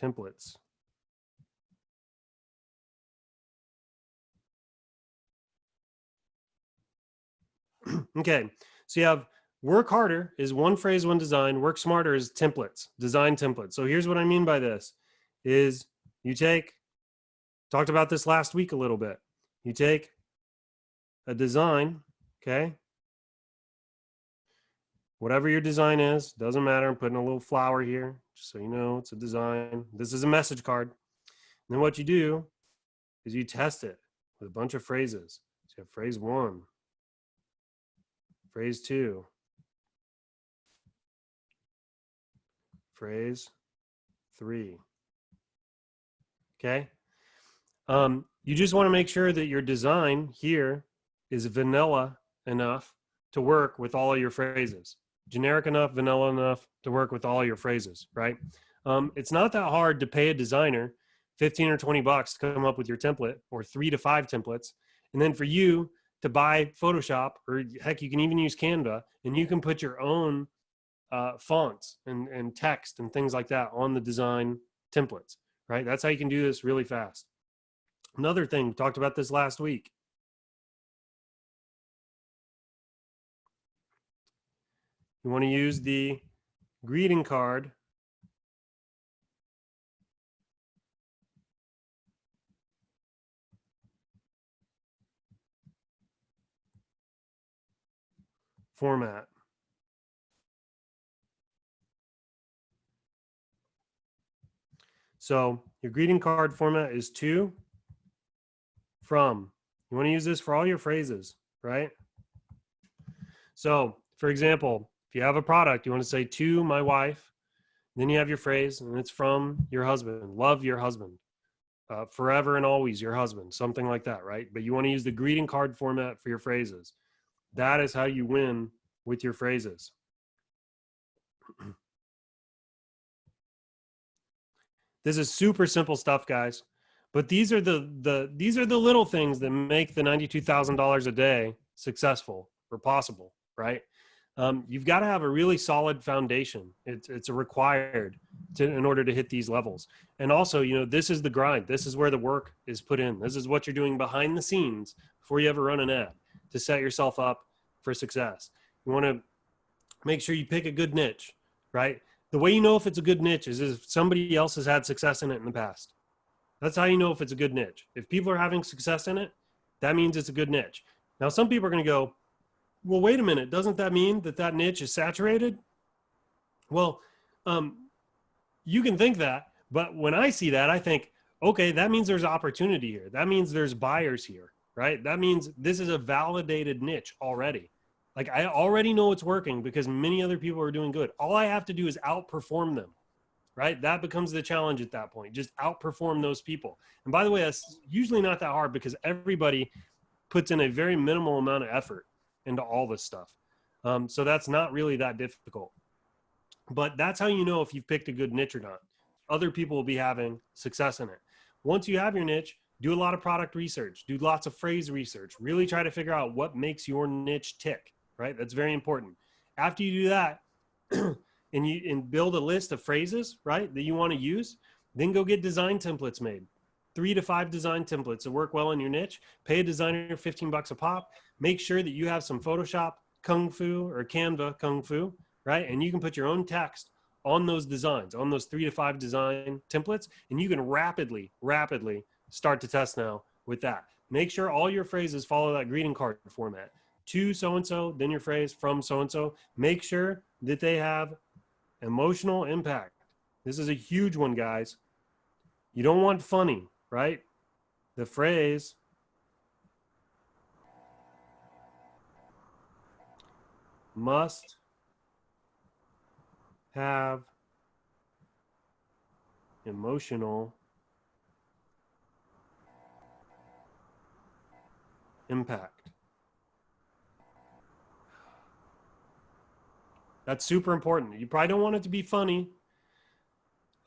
templates. Okay, so you have work harder is one phrase, one design. Work smarter is templates, design templates. So here's what I mean by this is you talked about this last week a little bit. You take a design, okay? Whatever your design is, doesn't matter. I'm putting a little flower here, just so you know it's a design. This is a message card. And then what you do is you test it with a bunch of phrases. So you have phrase 1, phrase 2, phrase 3. Okay? You just want to make sure that your design here is vanilla enough to work with all of your phrases. Generic enough, vanilla enough to work with all your phrases, right? It's not that hard to pay a designer 15 or 20 bucks to come up with your template, or 3 to 5 templates. And then for you to buy Photoshop, or heck, you can even use Canva, and you can put your own fonts and text and things like that on the design templates, right? That's how you can do this really fast. Another thing, we talked about this last week. You want to use the greeting card format. So your greeting card format is to, from. You want to use this for all your phrases, right? So for example, if you have a product, you want to say to my wife, then you have your phrase, and it's from your husband. Love your husband. Forever and always your husband, something like that, right? But you want to use the greeting card format for your phrases. That is how you win with your phrases. This is super simple stuff, guys. But these are the little things that make the $92,000 a day successful or possible, right? You've got to have a really solid foundation. It's a required in order to hit these levels. And also, you know, this is the grind. This is where the work is put in. This is what you're doing behind the scenes before you ever run an ad to set yourself up for success. You want to make sure you pick a good niche, right? The way you know if it's a good niche is if somebody else has had success in it in the past. That's how you know if it's a good niche. If people are having success in it, that means it's a good niche. Now, some people are going to go, well, wait a minute. Doesn't that mean that that niche is saturated? Well, you can think that, but when I see that, I think, okay, that means there's opportunity here. That means there's buyers here, right? That means this is a validated niche already. Like, I already know it's working because many other people are doing good. All I have to do is outperform them, right? That becomes the challenge at that point. Just outperform those people. And by the way, that's usually not that hard because everybody puts in a very minimal amount of effort into all this stuff. So that's not really that difficult. But that's how you know if you've picked a good niche or not. Other people will be having success in it. Once you have your niche, do a lot of product research, do lots of phrase research, really try to figure out what makes your niche tick, right? That's very important. After you do that, and build a list of phrases, right, that you want to use, then go get design templates made. 3 to 5 design templates that work well in your niche. Pay a designer 15 bucks a pop. Make sure that you have some Photoshop Kung Fu or Canva Kung Fu, right? And you can put your own text on those designs, on those 3 to 5 design templates, and you can rapidly start to test now with that. Make sure all your phrases follow that greeting card format. To so-and-so, then your phrase, from so-and-so. Make sure that they have emotional impact. This is a huge one, guys. You don't want funny, right? The phrase must have emotional impact. That's super important. You probably don't want it to be funny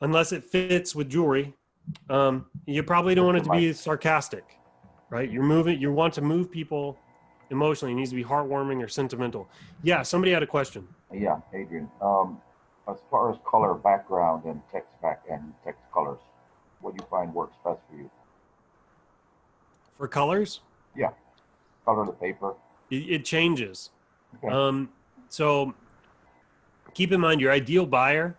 unless it fits with jewelry. You probably don't want it to be sarcastic, right? You want to move people emotionally. It needs to be heartwarming or sentimental. Yeah, somebody had a question. Yeah, Adrian. As far as color background and text colors, what do you find works best for you? For colors? Yeah, color the paper. It changes. Okay. So keep in mind your ideal buyer.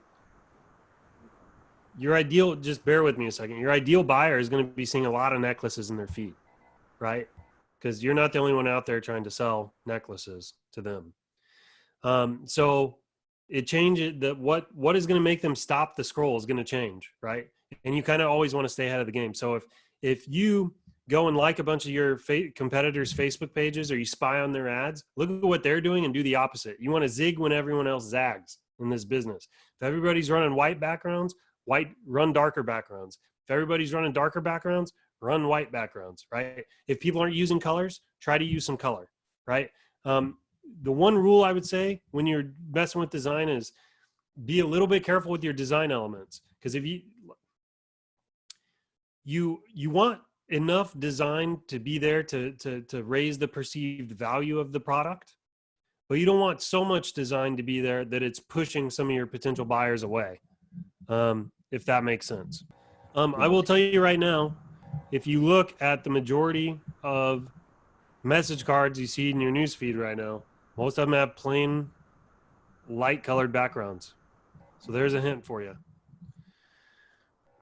Just bear with me a second. Your ideal buyer is going to be seeing a lot of necklaces in their feet, right? Because you're not the only one out there trying to sell necklaces to them. So it changes what is going to make them stop the scroll is going to change, right? And you kind of always want to stay ahead of the game. So if you go and like a bunch of your competitors' Facebook pages, or you spy on their ads, look at what they're doing and do the opposite. You want to zig when everyone else zags in this business. If everybody's running white backgrounds, run darker backgrounds. If everybody's running darker backgrounds, run white backgrounds, right? If people aren't using colors, try to use some color, right? The one rule I would say when you're messing with design is be a little bit careful with your design elements. Because you want enough design to be there to raise the perceived value of the product, but you don't want so much design to be there that it's pushing some of your potential buyers away. If that makes sense. I will tell you right now, if you look at the majority of message cards you see in your newsfeed right now, most of them have plain light colored backgrounds. So there's a hint for you.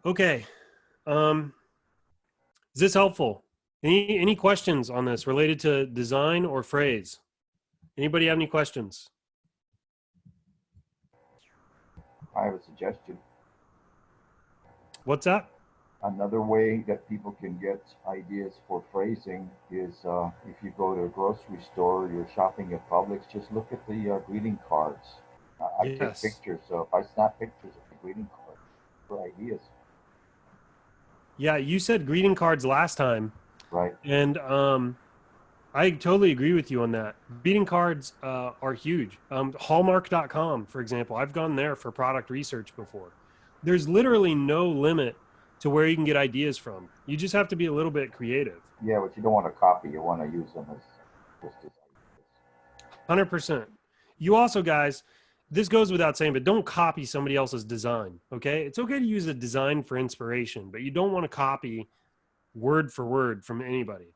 Okay. Is this helpful? Any questions on this related to design or phrase? Anybody have any questions? I have a suggestion. What's that? Another way that people can get ideas for phrasing is if you go to a grocery store, you're shopping at Publix, just look at the greeting cards. I take Yes. pictures, so if I snap pictures of the greeting cards for ideas. Yeah, you said greeting cards last time. Right. And I totally agree with you on that. Greeting cards are huge. Hallmark.com, for example, I've gone there for product research before. There's literally no limit to where you can get ideas from. You just have to be a little bit creative. Yeah, but you don't want to copy. You want to use them as just as ideas. 100%. You also, guys, this goes without saying, but don't copy somebody else's design, okay? It's okay to use a design for inspiration, but you don't want to copy word for word from anybody.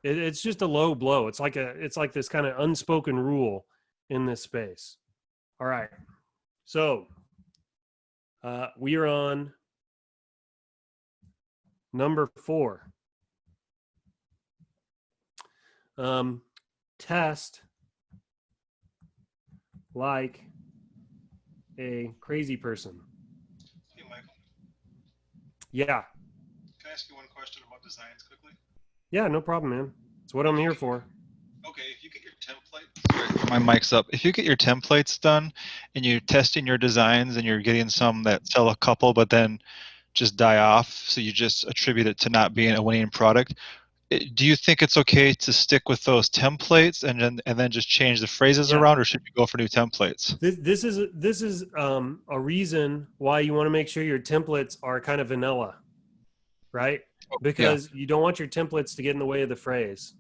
It's just a low blow. It's like this kind of unspoken rule in this space. All right. So we are on number 4. Test like a crazy person. Hey, Michael. Yeah. Can I ask you one question about designs quickly? Yeah, no problem, man. It's what I'm here for. Okay, if you get your template, sorry, my mic's up. If you get your templates done and you're testing your designs and you're getting some that sell a couple but then just die off, so you just attribute it to not being a winning product, do you think it's okay to stick with those templates and then just change the phrases around, or should you go for new templates? This is a reason why you want to make sure your templates are kind of vanilla, right? Because you don't want your templates to get in the way of the phrase.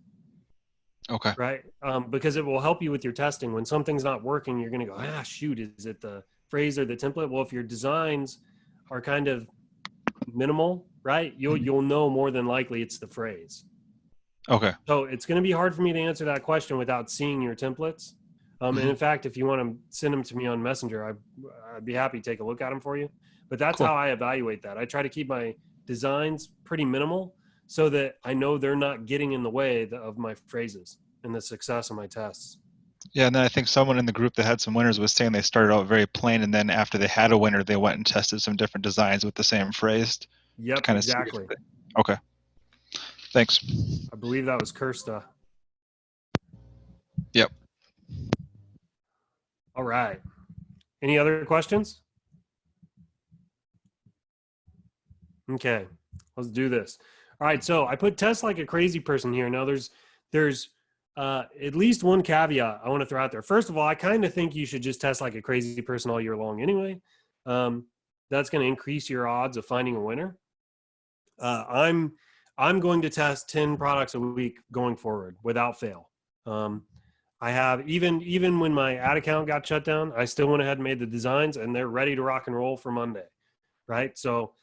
Okay. Right. Because it will help you with your testing. When something's not working, you're going to go, shoot, is it the phrase or the template? Well, if your designs are kind of minimal, right, you'll know more than likely it's the phrase. Okay. So it's going to be hard for me to answer that question without seeing your templates. And in fact, if you want to send them to me on Messenger, I'd be happy to take a look at them for you. But that's how I evaluate that. I try to keep my designs pretty minimal so that I know they're not getting in the way of my phrases and the success of my tests. Yeah, and then I think someone in the group that had some winners was saying they started out very plain, and then after they had a winner, they went and tested some different designs with the same phrase. Yep, kind of exactly. Okay. Thanks. I believe that was Kirsta. Yep. All right. Any other questions? Okay, let's do this. All right, so I put test like a crazy person here. Now there's at least one caveat I want to throw out there. First of all, I kind of think you should just test like a crazy person all year long anyway. That's going to increase your odds of finding a winner. I'm going to test 10 products a week going forward without fail. I have even when my ad account got shut down, I still went ahead and made the designs, and they're ready to rock and roll for Monday, right? So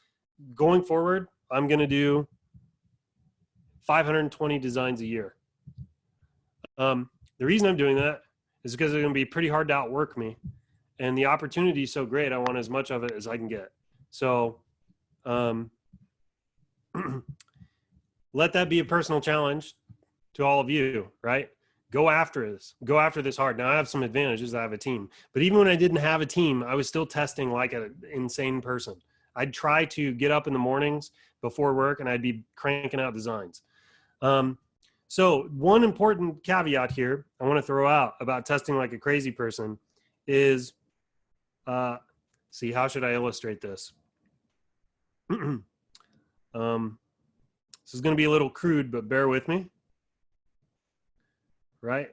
going forward, I'm going to do 520 designs a year. The reason I'm doing that is because it's going to be pretty hard to outwork me, and the opportunity is so great. I want as much of it as I can get. So let that be a personal challenge to all of you, right? Go after this hard. Now I have some advantages. I have a team, but even when I didn't have a team, I was still testing like an insane person. I'd try to get up in the mornings before work and I'd be cranking out designs. So one important caveat here I want to throw out about testing like a crazy person is, see, how should I illustrate this? This is going to be a little crude, but bear with me. Right?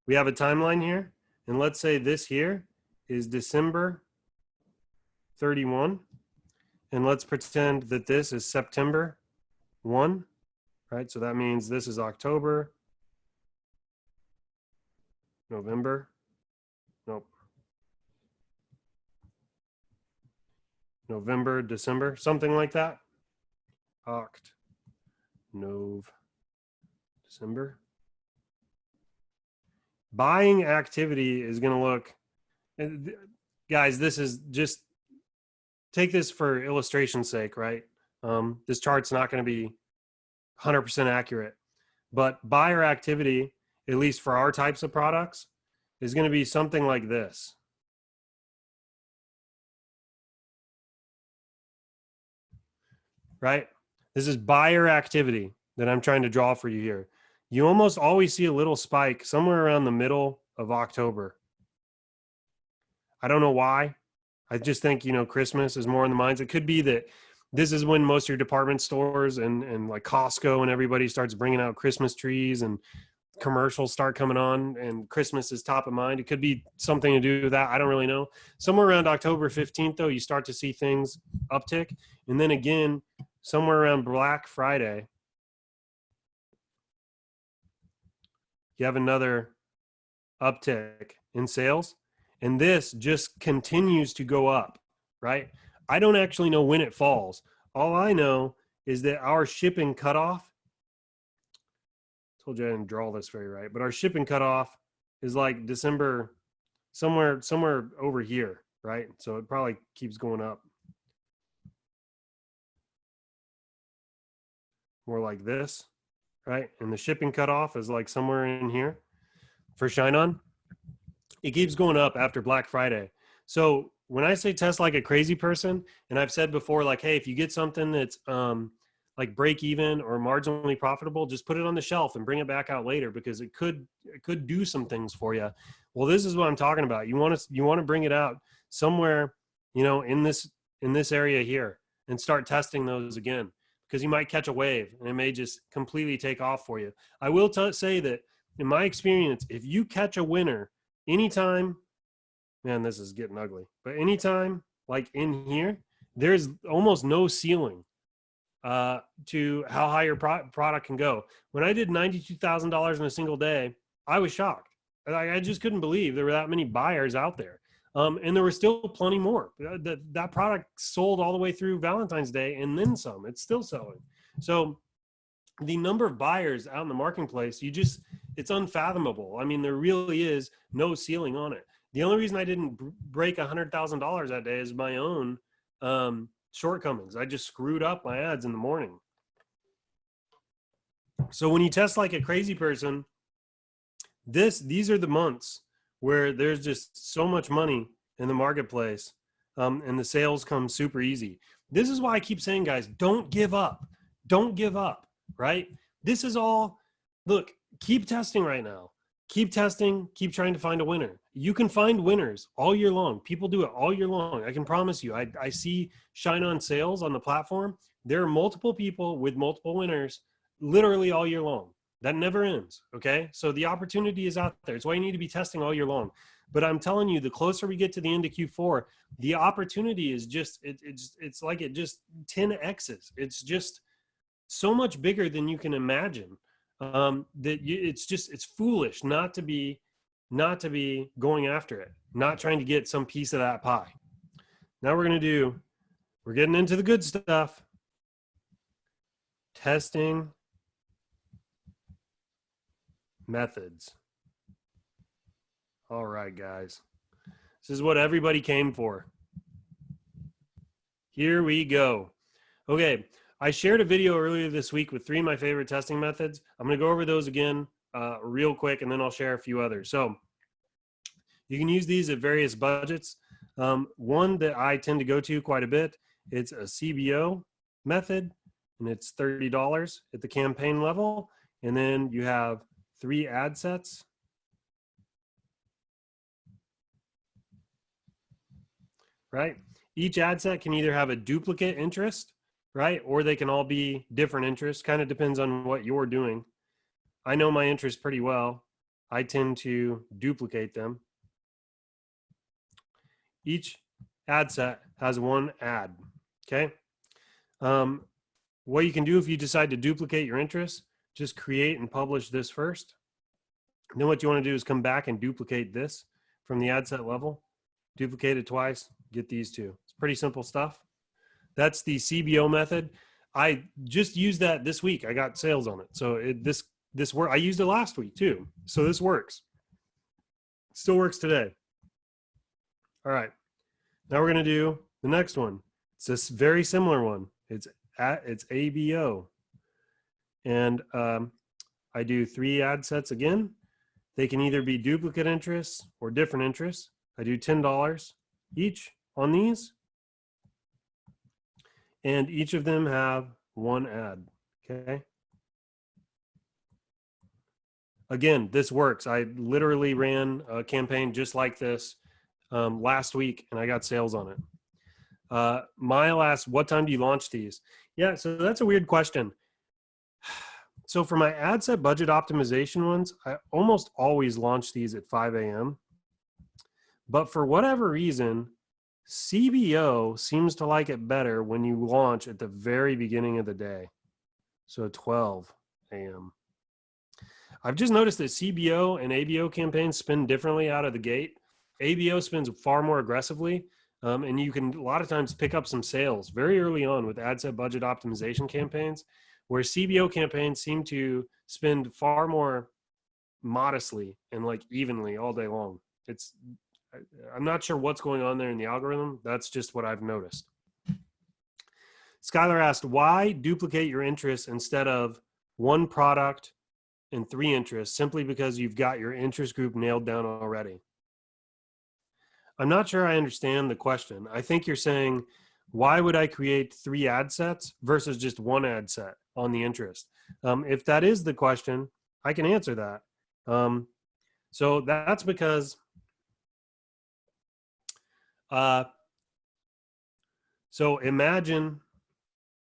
We have a timeline here, and let's say this here is December 31, And let's pretend that this is September 1, right? So that means this is October, November, nope, November, December, something like that. Oct, Nov, December. Buying activity is going to look, guys, this is just, take this for illustration's sake, right? This chart's not going to be 100% accurate, but buyer activity, at least for our types of products, is going to be something like this. Right? This is buyer activity that I'm trying to draw for you here. You almost always see a little spike somewhere around the middle of October. I don't know why. I just think, you know, Christmas is more in the minds. It could be that this is when most of your department stores and like Costco and everybody starts bringing out Christmas trees and commercials start coming on and Christmas is top of mind. It could be something to do with that. I don't really know. Somewhere around October 15th, though, you start to see things uptick. And then again, somewhere around Black Friday, you have another uptick in sales. And this just continues to go up, right? I don't actually know when it falls. All I know is that our shipping cutoff, told you I didn't draw this very right, but our shipping cutoff is like December, somewhere over here, right? So it probably keeps going up. More like this, right? And the shipping cutoff is like somewhere in here for Shine On. It keeps going up after Black Friday. So when I say test like a crazy person, and I've said before, like, hey, if you get something that's like break even or marginally profitable, just put it on the shelf and bring it back out later because it could do some things for you. Well, this is what I'm talking about. You want to bring it out somewhere, you know, in this area here and start testing those again because you might catch a wave and it may just completely take off for you. I will say that in my experience, if you catch a winner anytime, man, this is getting ugly, but anytime like in here, there's almost no ceiling to how high your product can go. When I did $92,000 in a single day, I was shocked. I just couldn't believe there were that many buyers out there. And there were still plenty more. That product sold all the way through Valentine's Day and then some. It's still selling. So the number of buyers out in the marketplace, it's unfathomable. I mean, there really is no ceiling on it. The only reason I didn't break $100,000 that day is my own shortcomings. I just screwed up my ads in the morning. So when you test like a crazy person, these are the months where there's just so much money in the marketplace, and the sales come super easy. This is why I keep saying, guys, don't give up. Don't give up, right? This is all, look, keep testing right now. Keep testing, keep trying to find a winner. You can find winners all year long. People do it all year long. I can promise you. I see Shine On sales on the platform. There are multiple people with multiple winners literally all year long. That never ends, okay? So the opportunity is out there. It's why you need to be testing all year long. But I'm telling you, the closer we get to the end of Q4, the opportunity is just, it's like it just 10X's. It's just so much bigger than you can imagine. It's foolish not to be going after it, not trying to get some piece of that pie. Now we're getting into the good stuff. Testing methods. All right, guys. This is what everybody came for. Here we go. Okay. I shared a video earlier this week with 3 of my favorite testing methods. I'm going to go over those again real quick, and then I'll share a few others. So you can use these at various budgets. One that I tend to go to quite a bit, it's a CBO method, and it's $30 at the campaign level. And then you have 3 ad sets. Right? Each ad set can either have a duplicate interest, right? Or they can all be different interests. Kind of depends on what you're doing. I know my interests pretty well. I tend to duplicate them. Each ad set has 1 ad. Okay. What you can do if you decide to duplicate your interests, just create and publish this first. And then what you want to do is come back and duplicate this from the ad set level, duplicate it twice, get these two. It's pretty simple stuff. That's the CBO method. I just used that this week. I got sales on it. So this work. I used it last week too. So this works. Still works today. All right. Now we're going to do the next one. It's this very similar one. It's ABO. And I do 3 ad sets again. They can either be duplicate interests or different interests. I do $10 each on these. And each of them have 1 ad, okay? Again, this works. I literally ran a campaign just like this last week, and I got sales on it. Mile asked, what time do you launch these? Yeah, so that's a weird question. So for my ad set budget optimization ones, I almost always launch these at 5 a.m. But for whatever reason, CBO seems to like it better when you launch at the very beginning of the day. So 12 a.m. I've just noticed that CBO and ABO campaigns spin differently out of the gate. ABO spins far more aggressively, and you can a lot of times pick up some sales very early on with ad set budget optimization campaigns, where CBO campaigns seem to spend far more modestly and like evenly all day long. I'm not sure what's going on there in the algorithm. That's just what I've noticed. Skylar asked, why duplicate your interests instead of 1 product and 3 interests, simply because you've got your interest group nailed down already? I'm not sure I understand the question. I think you're saying, why would I create 3 ad sets versus just 1 ad set on the interest? If that is the question, I can answer that. So that's because so imagine,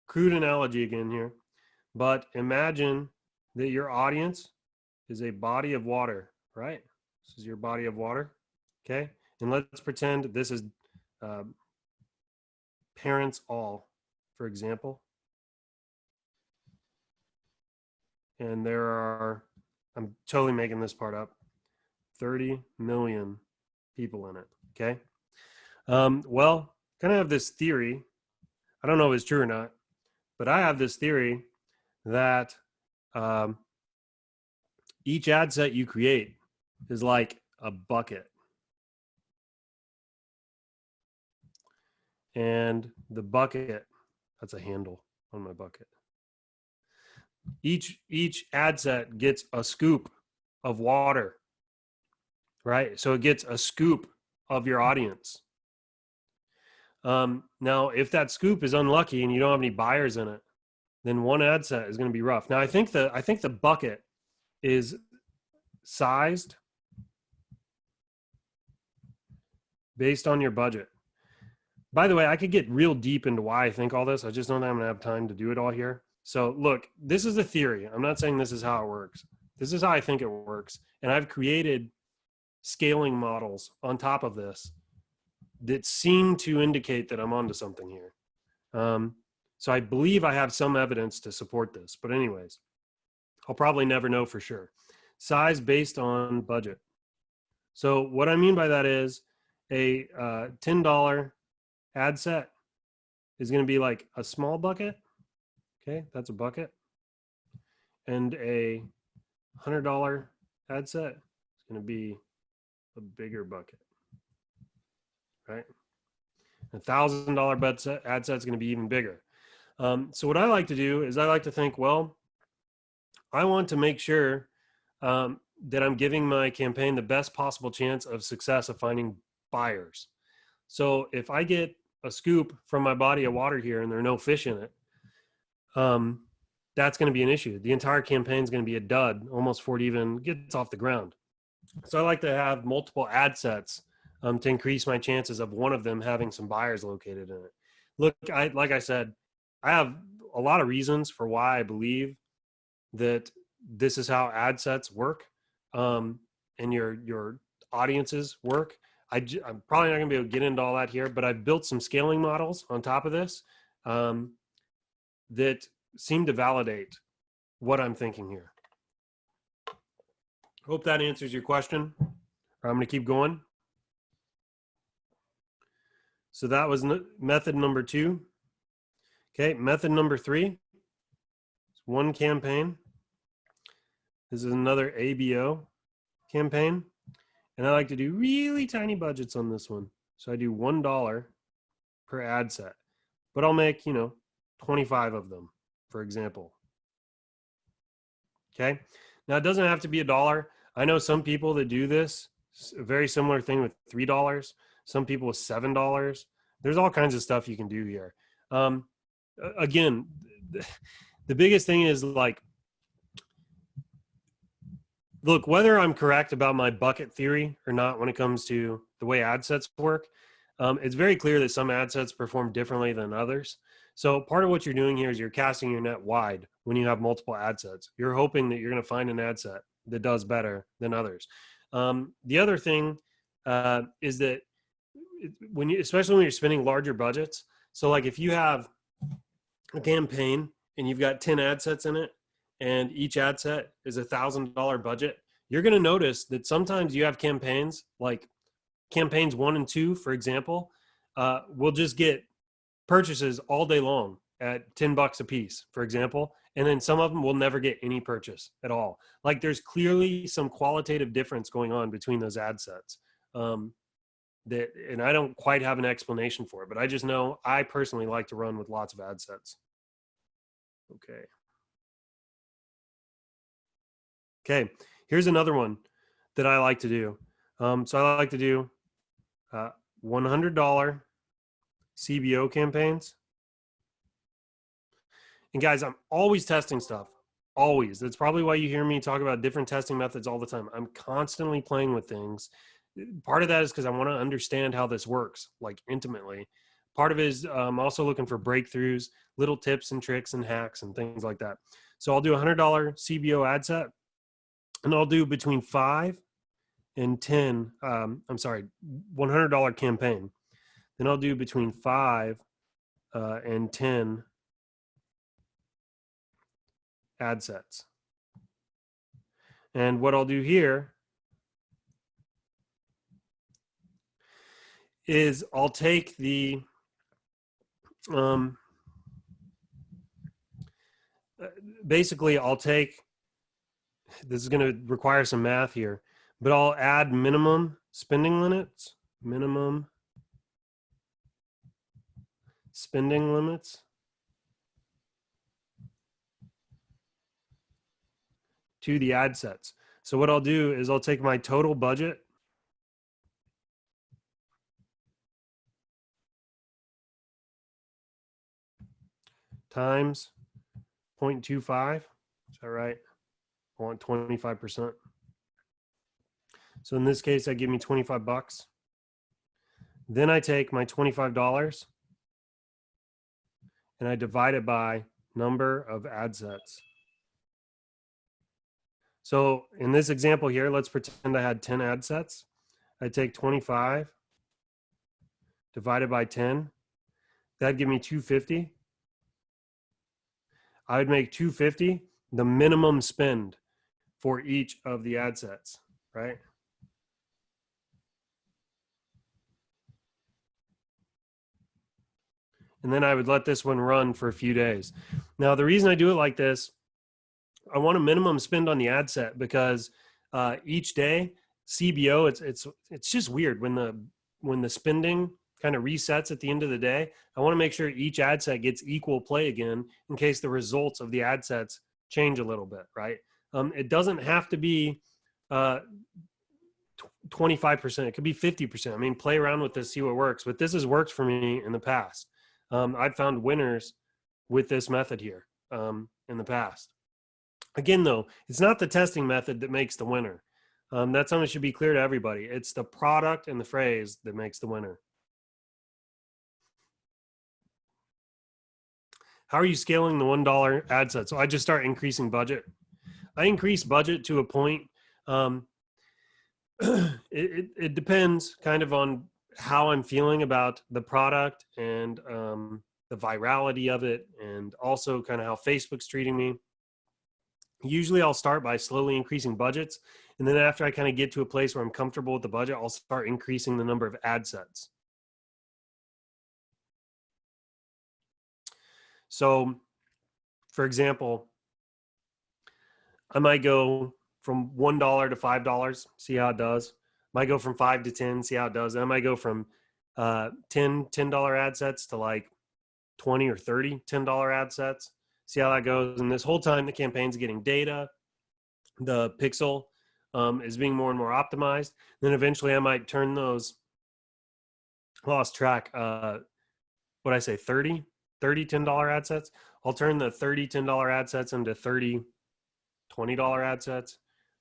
crude analogy again here, but imagine that your audience is a body of water, right? This is your body of water, okay? And let's pretend this is parents all, for example. And there are, I'm totally making this part up, 30 million people in it, okay? Well, kind of have this theory. I don't know if it's true or not, but I have this theory that each ad set you create is like a bucket. And the bucket, that's a handle on my bucket. Each ad set gets a scoop of water, right? So it gets a scoop of your audience. Now, if that scoop is unlucky and you don't have any buyers in it, then 1 ad set is going to be rough. Now, I think the bucket is sized based on your budget. By the way, I could get real deep into why I think all this. I just don't think I'm going to have time to do it all here. So look, this is a theory. I'm not saying this is how it works. This is how I think it works. And I've created scaling models on top of this that seem to indicate that I'm onto something here. So I believe I have some evidence to support this. But anyways, I'll probably never know for sure. Size based on budget. So what I mean by that is a $10 ad set is going to be like a small bucket. Okay, that's a bucket. And a $100 ad set is going to be a bigger bucket, right? $1,000 ad set is going to be even bigger. So what I like to do is I like to think, well, I want to make sure that I'm giving my campaign the best possible chance of success of finding buyers. So if I get a scoop from my body of water here and there are no fish in it, that's going to be an issue. The entire campaign is going to be a dud almost before it even gets off the ground. So I like to have multiple ad sets to increase my chances of one of them having some buyers located in it. Look, like I said, I have a lot of reasons for why I believe that this is how ad sets work, and your audiences work. I'm probably not going to be able to get into all that here, but I've built some scaling models on top of this that seem to validate what I'm thinking here. Hope that answers your question. I'm going to keep going. So that was method number 2. Okay, method number 3. It's one campaign. This is another ABO campaign. And I like to do really tiny budgets on this one. So I do $1 per ad set. But I'll make, 25 of them, for example. Okay. Now it doesn't have to be $1. I know some people that do this, a very similar thing with $3. Some people with $7. There's all kinds of stuff you can do here. Again, the biggest thing is like, look, whether I'm correct about my bucket theory or not when it comes to the way ad sets work, it's very clear that some ad sets perform differently than others. So part of what you're doing here is you're casting your net wide when you have multiple ad sets. You're hoping that you're going to find an ad set that does better than others. The other thing is that especially when you're spending larger budgets, so like if you have a campaign and you've got 10 ad sets in it, and each ad set is $1,000 budget, you're going to notice that sometimes you have campaigns like campaigns 1 and 2, for example, will just get purchases all day long at $10 a piece, for example. And then some of them will never get any purchase at all. Like there's clearly some qualitative difference going on between those ad sets. And I don't quite have an explanation for it, but I just know I personally like to run with lots of ad sets. Okay, here's another one that I like to do. So I like to do $100 CBO campaigns. And guys, I'm always testing stuff, always. That's probably why you hear me talk about different testing methods all the time. I'm constantly playing with things. Part of that is because I want to understand how this works, like intimately. Part of it is I'm also looking for breakthroughs, little tips and tricks and hacks and things like that. So I'll do a $100 CBO ad set, and I'll do between 5 and 10, $100 campaign. Then I'll do between 5 and 10 ad sets. And what I'll do here is I'll take the basically I'll take, this is going to require some math here, but I'll add minimum spending limits to the ad sets. So what I'll do is I'll take my total budget times 0.25. Is that right? I want 25%. So in this case, that give me $25. Then I take my $25 and I divide it by number of ad sets. So in this example here, let's pretend I had 10 ad sets. I take 25 divided by 10. That'd give me 250. I would make 250 the minimum spend for each of the ad sets, right? And then I would let this one run for a few days. Now, the reason I do it like this, I want a minimum spend on the ad set because each day CBO, it's just weird when the spending kind of resets at the end of the day. I want to make sure each ad set gets equal play again in case the results of the ad sets change a little bit, right? It doesn't have to be 25%. It could be 50%. I mean, play around with this, see what works. But this has worked for me in the past. I've found winners with this method here in the past. Again, though, it's not the testing method that makes the winner. That's something that should be clear to everybody. It's the product and the phrase that makes the winner. How are you scaling the $1 ad set? So I just start increasing budget. I increase budget to a point. It depends kind of on how I'm feeling about the product and the virality of it, and also kind of how Facebook's treating me. Usually I'll start by slowly increasing budgets. And then after I kind of get to a place where I'm comfortable with the budget, I'll start increasing the number of ad sets. So for example, I might go from $1 to $5, see how it does. Might go from 5 to 10, see how it does. And I might go from $10 ad sets to like 20 or 30 $10 ad sets. See how that goes. And this whole time the campaign's getting data. The pixel is being more and more optimized. Then eventually I might turn those, lost track, what I say, 30 $10 ad sets. I'll turn the 30 $10 ad sets into 30 $20 ad sets.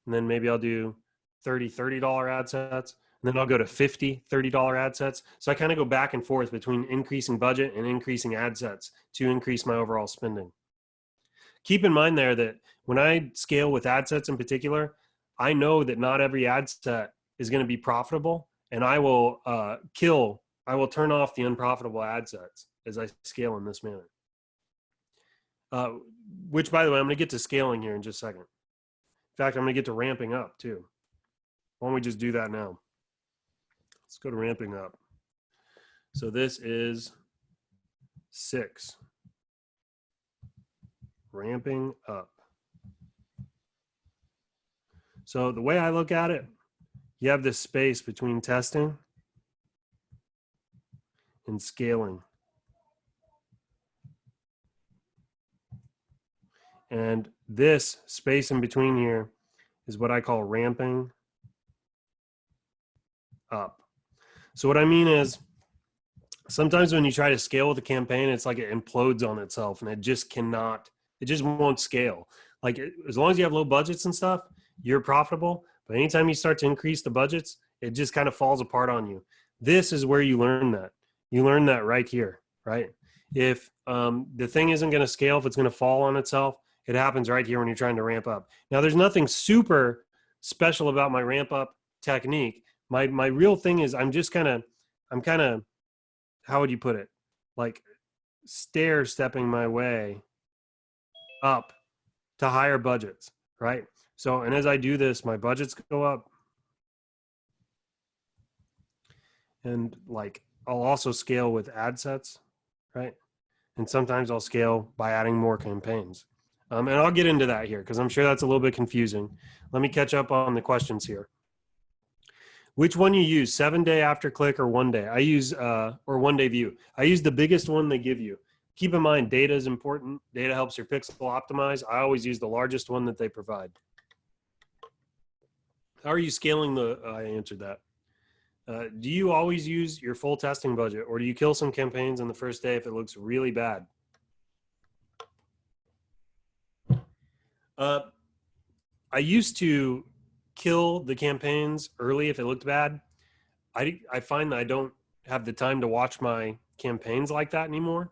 And then maybe I'll do 30 $30 ad sets. And then I'll go to 50 $30 ad sets. So I kind of go back and forth between increasing budget and increasing ad sets to increase my overall spending. Keep in mind there that when I scale with ad sets in particular, I know that not every ad set is going to be profitable, and I will turn off the unprofitable ad sets as I scale in this manner. Which, by the way, I'm going to get to scaling here in just a second. In fact, I'm going to get to ramping up too. Why don't we just do that now? Let's go to ramping up. So this is 6. Ramping up. So the way I look at it, you have this space between testing and scaling. And this space in between here is what I call ramping up. So what I mean is, sometimes when you try to scale with a campaign, it's like it implodes on itself and it just won't scale. Like as long as you have low budgets and stuff, you're profitable. But anytime you start to increase the budgets, it just kind of falls apart on you. This is where you learn that. You learn that right here, right? If the thing isn't going to scale, if it's going to fall on itself, it happens right here when you're trying to ramp up. Now, there's nothing super special about my ramp up technique. My real thing is I'm kind of, how would you put it? Like stair stepping my way up to higher budgets, right? So, and as I do this, my budgets go up. And like, I'll also scale with ad sets, right? And sometimes I'll scale by adding more campaigns. And I'll get into that here because I'm sure that's a little bit confusing. Let me catch up on the questions here. Which one you use, 7-day after click or 1 day? I use, or 1 day view. I use the biggest one they give you. Keep in mind, data is important. Data helps your pixel optimize. I always use the largest one that they provide. How are you scaling the, I answered that. Do you always use your full testing budget, or do you kill some campaigns on the first day if it looks really bad? I used to kill the campaigns early if it looked bad. I find that I don't have the time to watch my campaigns like that anymore.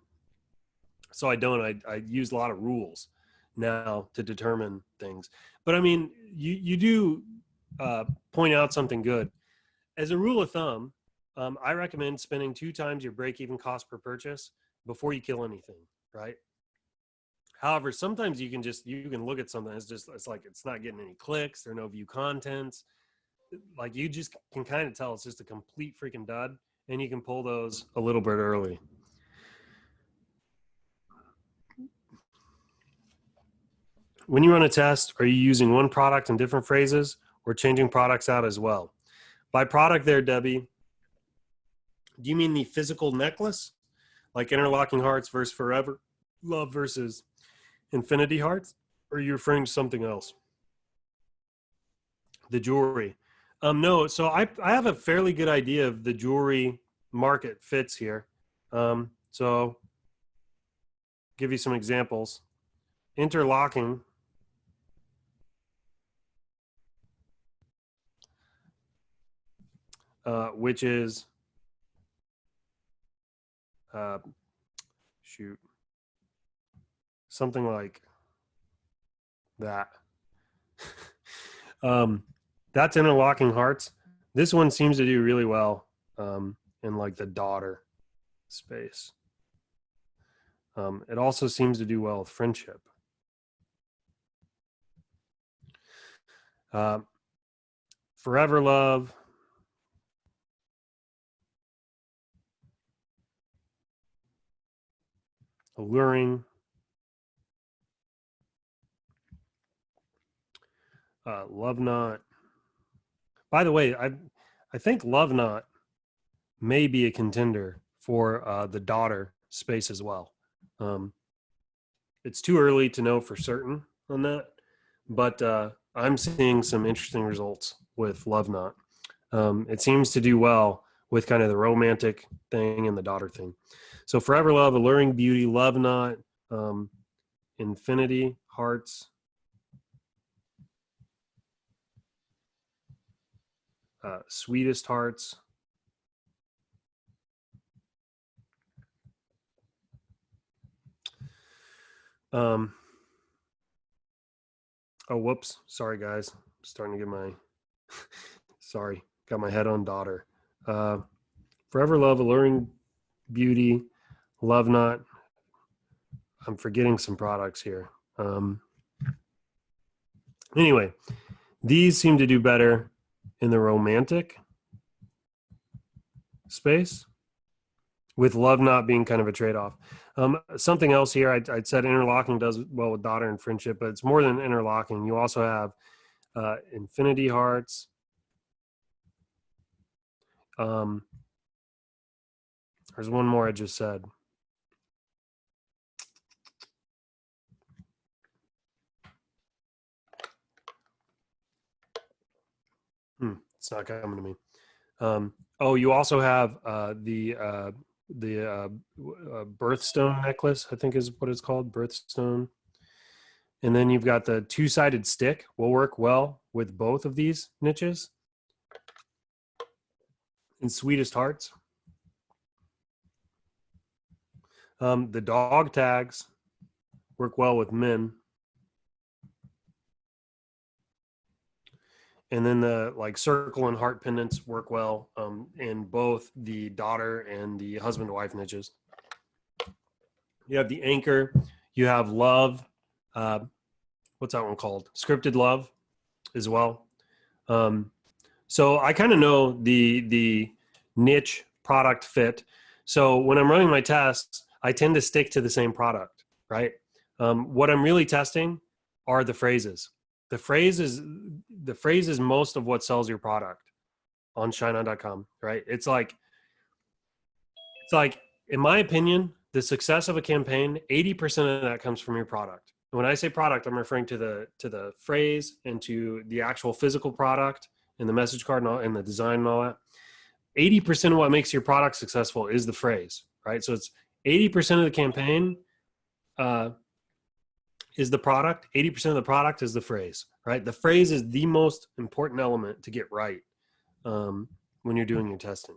So I don't. I use a lot of rules now to determine things. But I mean, you do point out something good. As a rule of thumb, I recommend spending 2 times your break-even cost per purchase before you kill anything, right? However, sometimes you can look at something, it's like it's not getting any clicks, there are no view contents. Like you just can kind of tell it's just a complete freaking dud, and you can pull those a little bit early. When you run a test, are you using one product in different phrases or changing products out as well? By product there, Debbie, do you mean the physical necklace? Like interlocking hearts versus forever love versus infinity hearts? Or are you referring to something else? The jewelry. No, so I have a fairly good idea of the jewelry market fits here. So give you some examples. Interlocking. Which is, something like that. That's interlocking hearts. This one seems to do really well in like the daughter space. It also seems to do well with friendship. Forever Love. Alluring. Love Not. By the way, I think Love Not may be a contender for the daughter space as well. It's too early to know for certain on that, but I'm seeing some interesting results with Love Not. It seems to do well with kind of the romantic thing and the daughter thing. So Forever Love, Alluring Beauty, Love Not, Infinity Hearts, Sweetest Hearts, oh, whoops. Sorry, guys. I'm starting to get my, sorry, got my head on daughter. Forever Love, Alluring Beauty, Love Not. I'm forgetting some products here. Anyway, these seem to do better in the romantic space, with Love Not being kind of a trade-off. Something else here, I'd said interlocking does well with daughter and friendship, but it's more than interlocking. You also have Infinity Hearts. There's one more I just said. It's not coming to me. Oh, you also have the birthstone necklace, I think is what it's called, birthstone. And then you've got the two-sided stick. Will work well with both of these niches. And Sweetest Hearts. The dog tags work well with men. And then the like circle and heart pendants work well in both the daughter and the husband wife niches. You have the anchor. You have love. What's that one called? Scripted love as well. So I kind of know the niche product fit. So when I'm running my tests, I tend to stick to the same product, right? What I'm really testing are the phrases. The phrase is most of what sells your product on shineon.com, right? It's like, in my opinion, the success of a campaign, 80% of that comes from your product. And when I say product, I'm referring to the phrase and to the actual physical product and the message card and, and the design and all that. 80% of what makes your product successful is the phrase, right? So it's 80% of the campaign is the product. 80% of the product is the phrase, right? The phrase is the most important element to get right when you're doing your testing.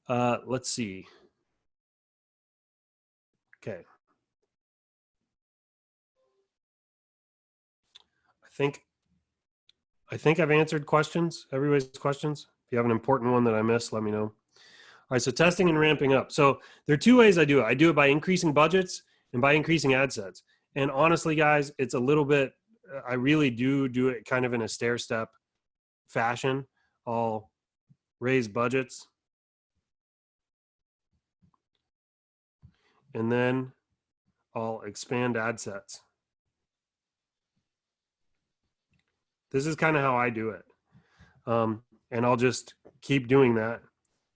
Let's see. Okay. I think I've answered questions, everybody's questions. If you have an important one that I missed, let me know. All right, so testing and ramping up. So there are two ways I do it. I do it by increasing budgets and by increasing ad sets. And honestly, guys, it's a little bit, I really do it kind of in a stair-step fashion. I'll raise budgets. And then I'll expand ad sets. This is kind of how I do it. And I'll just keep doing that.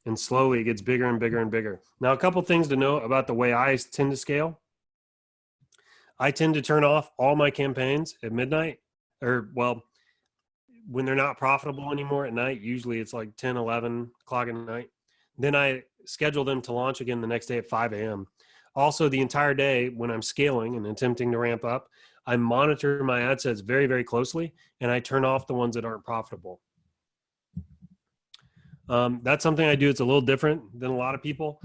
And slowly it gets bigger and bigger and bigger. Now, a couple things to know about the way I tend to scale. I tend to turn off all my campaigns at midnight, or well, when they're not profitable anymore at night. Usually it's like 10, 11 o'clock at night. Then I schedule them to launch again the next day at 5 a.m. Also, the entire day when I'm scaling and attempting to ramp up, I monitor my ad sets very, very closely, and I turn off the ones that aren't profitable. That's something I do. It's a little different than a lot of people.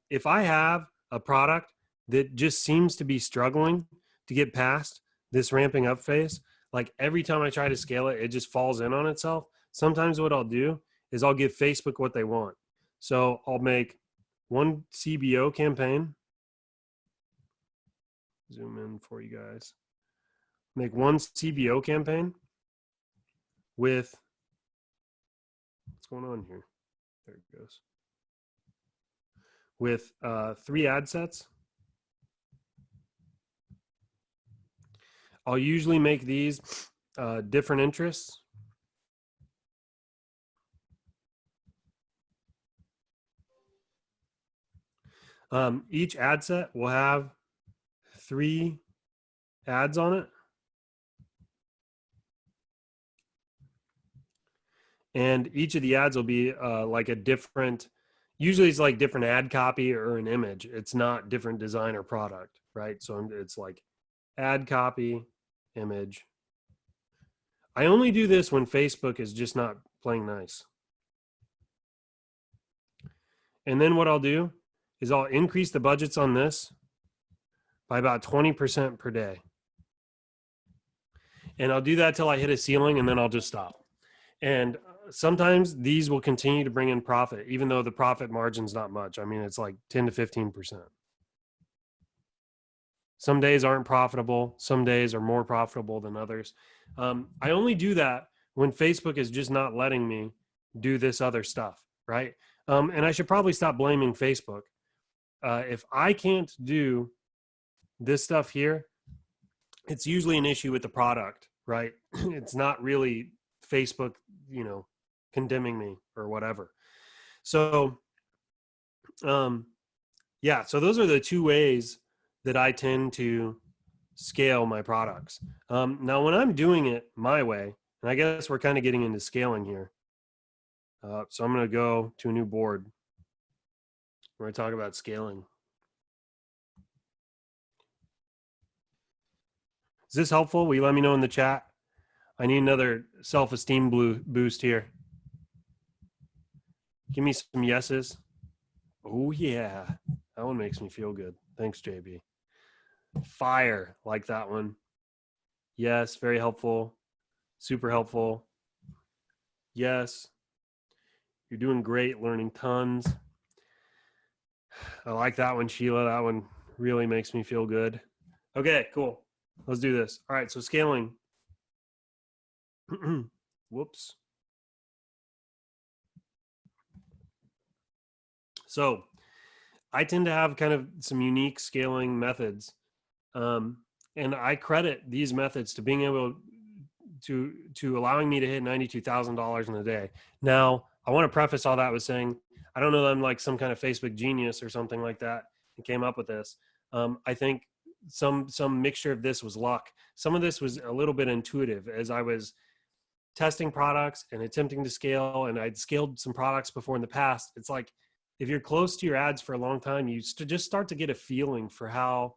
If I have a product that just seems to be struggling to get past this ramping up phase, like every time I try to scale it, it just falls in on itself. Sometimes what I'll do is I'll give Facebook what they want. So I'll make one CBO campaign. Zoom in for you guys. Make one CBO campaign with, what's going on here? There it goes. With 3 ad sets. I'll usually make these different interests. Each ad set will have 3 ads on it. And each of the ads will be like a different, usually it's like different ad copy or an image. It's not different design or product, right? So it's like ad copy, image. I only do this when Facebook is just not playing nice. And then what I'll do is I'll increase the budgets on this by about 20% per day. And I'll do that till I hit a ceiling, and then I'll just stop. And sometimes these will continue to bring in profit, even though the profit margin's not much. I mean, it's like 10 to 15%. Some days aren't profitable. Some days are more profitable than others. I only do that when Facebook is just not letting me do this other stuff, right? And I should probably stop blaming Facebook. If I can't do this stuff here, it's usually an issue with the product, right? It's not really Facebook, condemning me or whatever. So, yeah, so those are the 2 ways that I tend to scale my products. Now, when I'm doing it my way, and I guess we're kind of getting into scaling here. So I'm going to go to a new board where I talk about scaling. Is this helpful? Will you let me know in the chat? I need another self-esteem boost here. Give me some yeses. Oh, yeah. That one makes me feel good. Thanks, JB. Fire. Like that one. Yes. Very helpful. Super helpful. Yes. You're doing great. Learning tons. I like that one, Sheila. That one really makes me feel good. Okay, cool. Let's do this. All right. So scaling. Whoops. So I tend to have kind of some unique scaling methods. And I credit these methods to being able to allowing me to hit $92,000 in a day. Now, I want to preface all that with saying, I don't know that I'm like some kind of Facebook genius or something like that and came up with this. I think some mixture of this was luck. Some of this was a little bit intuitive as I was testing products and attempting to scale, and I'd scaled some products before in the past. It's like, if you're close to your ads for a long time, you just start to get a feeling for how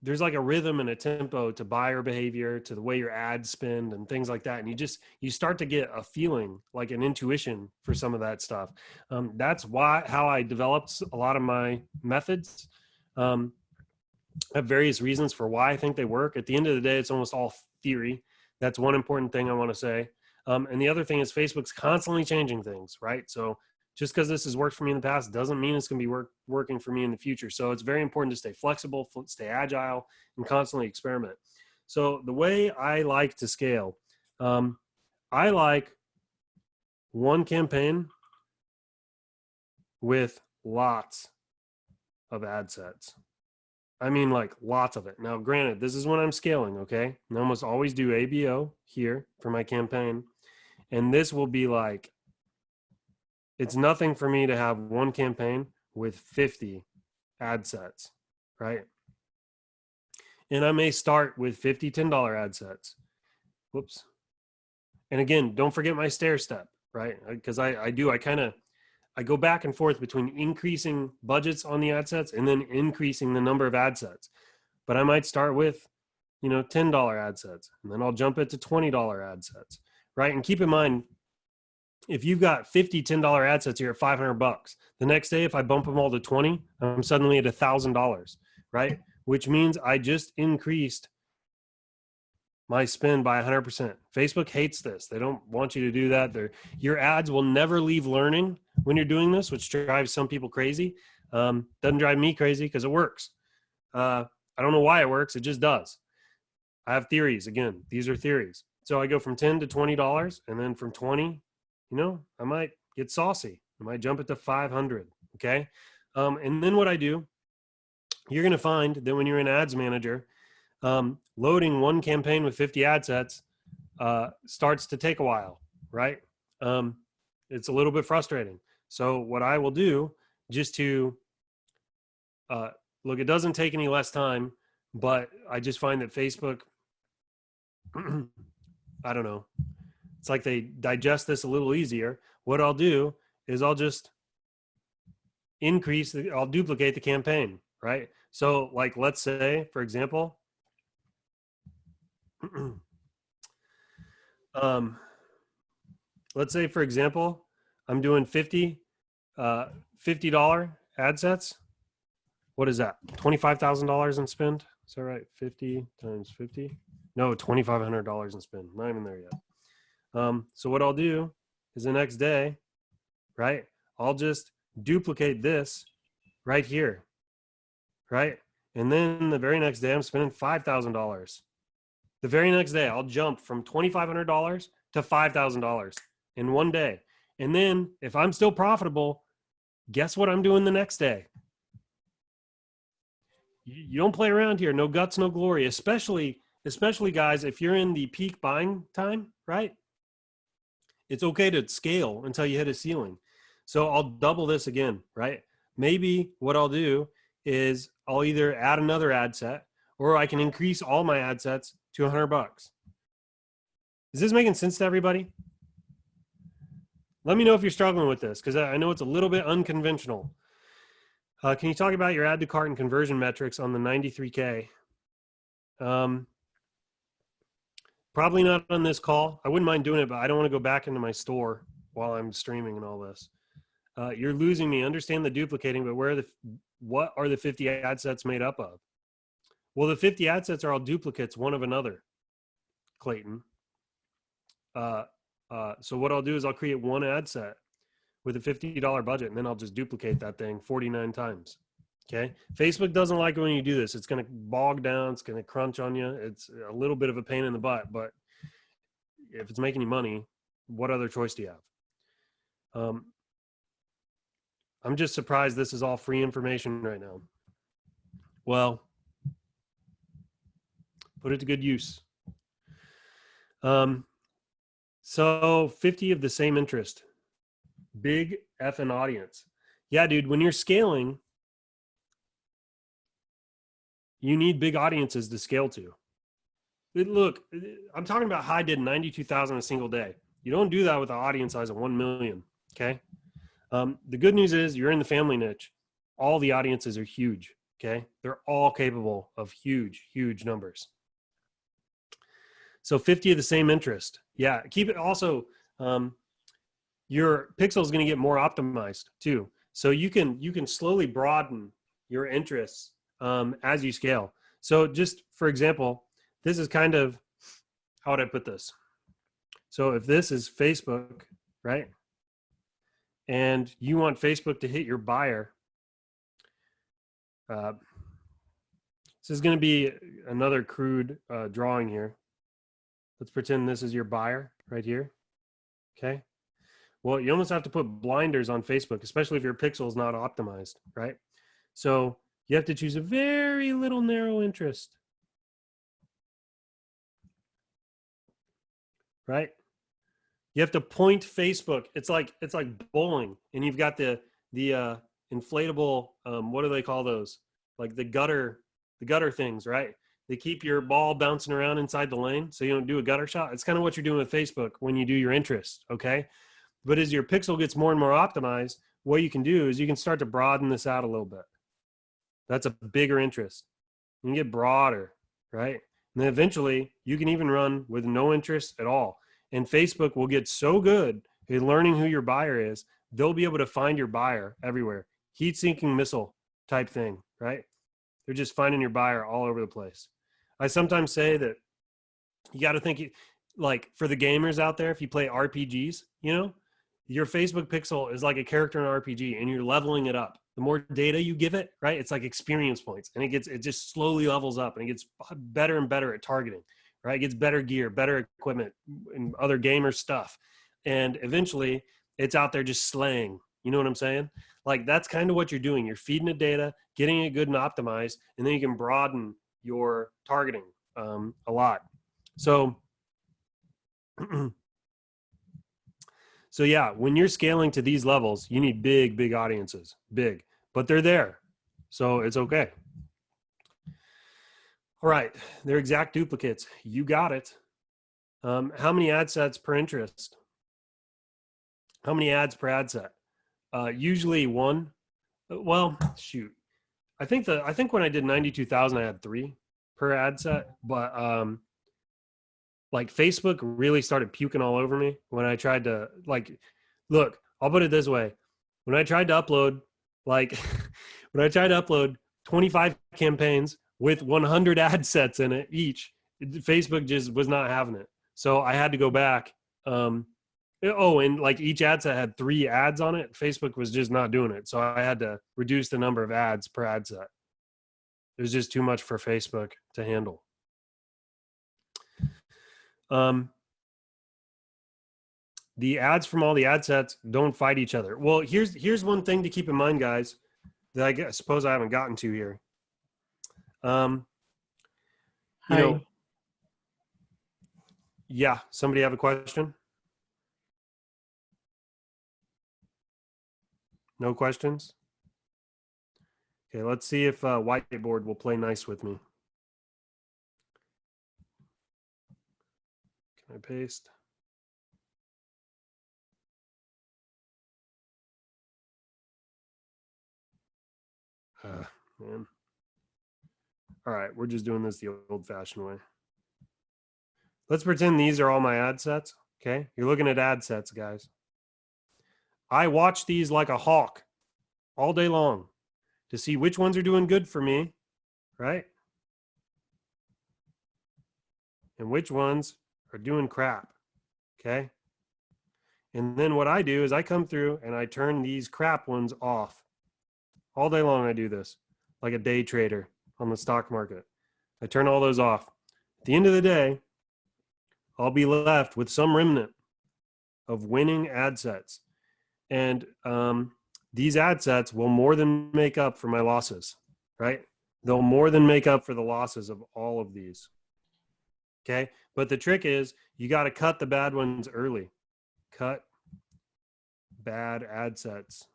there's like a rhythm and a tempo to buyer behavior, to the way your ads spend and things like that. And you start to get a feeling, like an intuition for some of that stuff. That's how I developed a lot of my methods. I have various reasons for why I think they work. At the end of the day, it's almost all theory. That's one important thing I want to say. And the other thing is Facebook's constantly changing things, right? So just because this has worked for me in the past doesn't mean it's going to be working for me in the future. So it's very important to stay flexible, stay agile, and constantly experiment. So the way I like to scale, I like one campaign with lots of ad sets. I mean, like lots of it. Now, granted, this is when I'm scaling, okay? I almost always do ABO here for my campaign. And this will be like, it's nothing for me to have one campaign with 50 ad sets, right? And I may start with 50 $10 ad sets. Whoops. And again, don't forget my stair step, right? Because I go back and forth between increasing budgets on the ad sets and then increasing the number of ad sets. But I might start with, $10 ad sets, and then I'll jump it to $20 ad sets, right? And keep in mind, if you've got 50 $10 ad sets, you're at $500. The next day, if I bump them all to 20, I'm suddenly at $1,000, right? Which means I just increased my spend by 100%. Facebook hates this. They don't want you to do that. Your ads will never leave learning when you're doing this, which drives some people crazy. Doesn't drive me crazy because it works. I don't know why it works. It just does. I have theories. Again, these are theories. So I go from $10 to $20, and then from 20, I might get saucy. I might jump it to 500. Okay. And then what I do, you're going to find that when you're in Ads Manager, loading one campaign with 50 ad sets starts to take a while, right? It's a little bit frustrating. So what I will do, just to look, it doesn't take any less time, but I just find that Facebook, I don't know, it's like they digest this a little easier. What I'll do is I'll just I'll duplicate the campaign, right? So like, let's say, for example, let's say, for example, I'm doing $50 ad sets. What is that? $25,000 in spend? Is that right? 50 times 50? No, $2,500 in spend. Not even there yet. So what I'll do is the next day, right? I'll just duplicate this right here, right? And then the very next day, I'm spending $5,000. The very next day, I'll jump from $2,500 to $5,000 in one day. And then if I'm still profitable, guess what I'm doing the next day? You don't play around here. No guts, no glory, especially guys, if you're in the peak buying time, right? It's okay to scale until you hit a ceiling. So I'll double this again, right? Maybe what I'll do is I'll either add another ad set, or I can increase all my ad sets to $100. Is this making sense to everybody? Let me know if you're struggling with this, because I know it's a little bit unconventional. Can you talk about your add to cart and conversion metrics on the 93K? Probably not on this call. I wouldn't mind doing it, but I don't want to go back into my store while I'm streaming and all this. You're losing me. Understand the duplicating, but what are the 50 ad sets made up of? Well, the 50 ad sets are all duplicates, one of another, Clayton. So what I'll do is I'll create one ad set with a $50 budget, and then I'll just duplicate that thing 49 times. Okay. Facebook doesn't like it when you do this. It's going to bog down. It's going to crunch on you. It's a little bit of a pain in the butt, but if it's making you money, what other choice do you have? I'm just surprised this is all free information right now. Well, put it to good use. So 50 of the same interest. Big effing audience. Yeah, dude, when you're scaling, you need big audiences to scale to. Look, I'm talking about how I did 92,000 a single day. You don't do that with an audience size of 1 million, okay? The good news is you're in the family niche. All the audiences are huge, okay? They're all capable of huge, huge numbers. So 50 of the same interest. Yeah, keep it also, your pixel is going to get more optimized too. So you can slowly broaden your interests as you scale. So just for example, this is kind of, how would I put this? So if this is Facebook, right? And you want Facebook to hit your buyer, this is going to be another crude drawing here. Let's pretend this is your buyer right here. Okay. Well, you almost have to put blinders on Facebook, especially if your pixel is not optimized, right? So you have to choose a very little narrow interest, right? You have to point Facebook. It's like bowling, and you've got the inflatable, what do they call those? Like the gutter things, right? They keep your ball bouncing around inside the lane so you don't do a gutter shot. It's kind of what you're doing with Facebook when you do your interest, okay? But as your pixel gets more and more optimized, what you can do is you can start to broaden this out a little bit. That's a bigger interest. You can get broader, right? And then eventually you can even run with no interest at all. And Facebook will get so good at learning who your buyer is, they'll be able to find your buyer everywhere. Heat-seeking missile type thing, right? They're just finding your buyer all over the place. I sometimes say that You got to think, like for the gamers out there, if you play RPGs, you know, your Facebook pixel is like a character in an RPG, and you're leveling it up. The more data you give it, right? It's like experience points, and it just slowly levels up, and it gets better and better at targeting, right? It gets better gear, better equipment, and other gamer stuff. And eventually it's out there just slaying. You know what I'm saying? Like that's kind of what you're doing. You're feeding it data, getting it good and optimized, and then you can broaden your targeting a lot. So, so yeah, when you're scaling to these levels, you need big, big audiences, big, but they're there. So it's okay. All right. They're exact duplicates. You got it. How many ad sets per interest? How many ads per ad set? Usually one. Well, shoot. I think when I did 92,000, I had 3 per ad set, but like Facebook really started puking all over me when I tried to look, I'll put it this way. When I tried to upload, when I tried to upload 25 campaigns with 100 ad sets in it each, Facebook just was not having it. So I had to go back. And like each ad set had 3 ads on it. Facebook was just not doing it. So I had to reduce the number of ads per ad set. It was just too much for Facebook to handle. The ads from all the ad sets don't fight each other. Well, here's one thing to keep in mind, guys, that I suppose I haven't gotten to here. You know, yeah, somebody have a question? No questions? Okay, let's see if Whiteboard will play nice with me. Can I paste? Man. All right, we're just doing this the old-fashioned way. Let's pretend these are all my ad sets, okay? You're looking at ad sets, guys. I watch these like a hawk all day long to see which ones are doing good for me, right? And which ones are doing crap, okay? And then what I do is I come through and I turn these crap ones off. All day long I do this, like a day trader on the stock market. I turn all those off. At the end of the day, I'll be left with some remnant of winning ad sets. And these ad sets will more than make up for my losses, right? They'll more than make up for the losses of all of these. Okay? But the trick is you got to cut the bad ones early. Cut bad ad sets.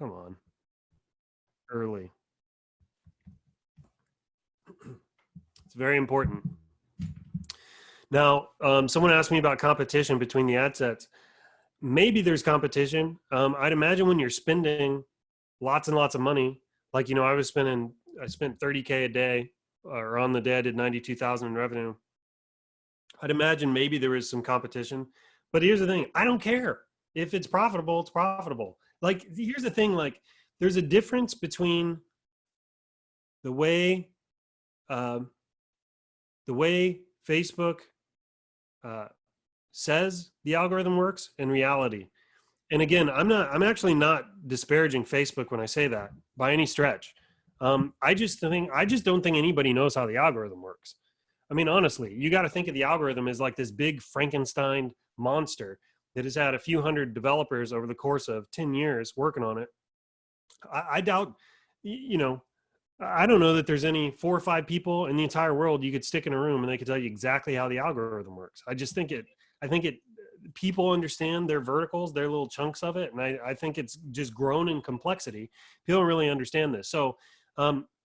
Come on. Early. It's very important. Now, someone asked me about competition between the ad sets. Maybe there's competition. I'd imagine when you're spending lots and lots of money, like, you know, I spent 30K a day, or on the day I did 92,000 in revenue. I'd imagine maybe there is some competition, but here's the thing. I don't care. If it's profitable, it's profitable. Like, here's the thing, like, there's a difference between the way Facebook says the algorithm works in reality. And again, I'm actually not disparaging Facebook when I say that by any stretch. I just don't think anybody knows how the algorithm works. I mean, honestly, you got to think of the algorithm as like this big Frankenstein monster that has had a few hundred developers over the course of 10 years working on it. I doubt, you know, I don't know that there's any 4 or 5 people in the entire world you could stick in a room and they could tell you exactly how the algorithm works. I think people understand their verticals, their little chunks of it. And I think it's just grown in complexity. People don't really understand this. So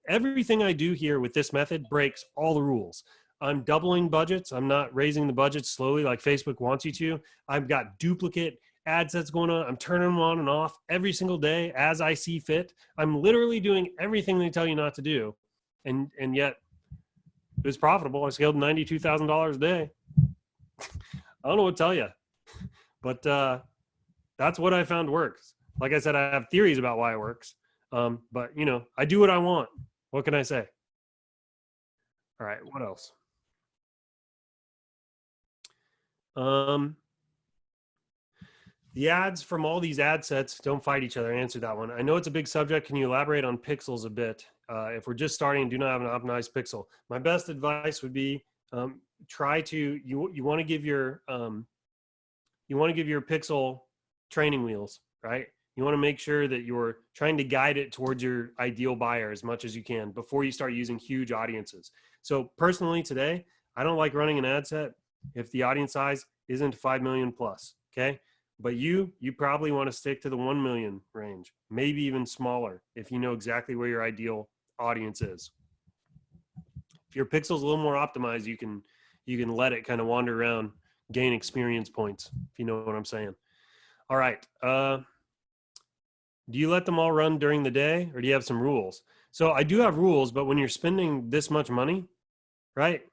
everything I do here with this method breaks all the rules. I'm doubling budgets. I'm not raising the budgets slowly like Facebook wants you to. I've got duplicate ad sets going on. I'm turning them on and off every single day as I see fit. I'm literally doing everything they tell you not to do. And yet it was profitable. I scaled $92,000 a day. I don't know what to tell you, but that's what I found works. Like I said, I have theories about why it works. But you know, I do what I want. What can I say? All right, what else? The ads from all these ad sets don't fight each other. Answer that one. I know it's a big subject. Can you elaborate on pixels a bit? If we're just starting and do not have an optimized pixel, my best advice would be try to you want to give your pixel training wheels, right? You want to make sure that you're trying to guide it towards your ideal buyer as much as you can before you start using huge audiences. So personally today, I don't like running an ad set if the audience size isn't 5 million plus, okay? But you probably want to stick to the 1 million range, maybe even smaller if you know exactly where your ideal audience is. If your pixel's a little more optimized, you can let it kind of wander around, gain experience points, if you know what I'm saying. All right. Do you let them all run during the day, or do you have some rules? So I do have rules, but when you're spending this much money, right,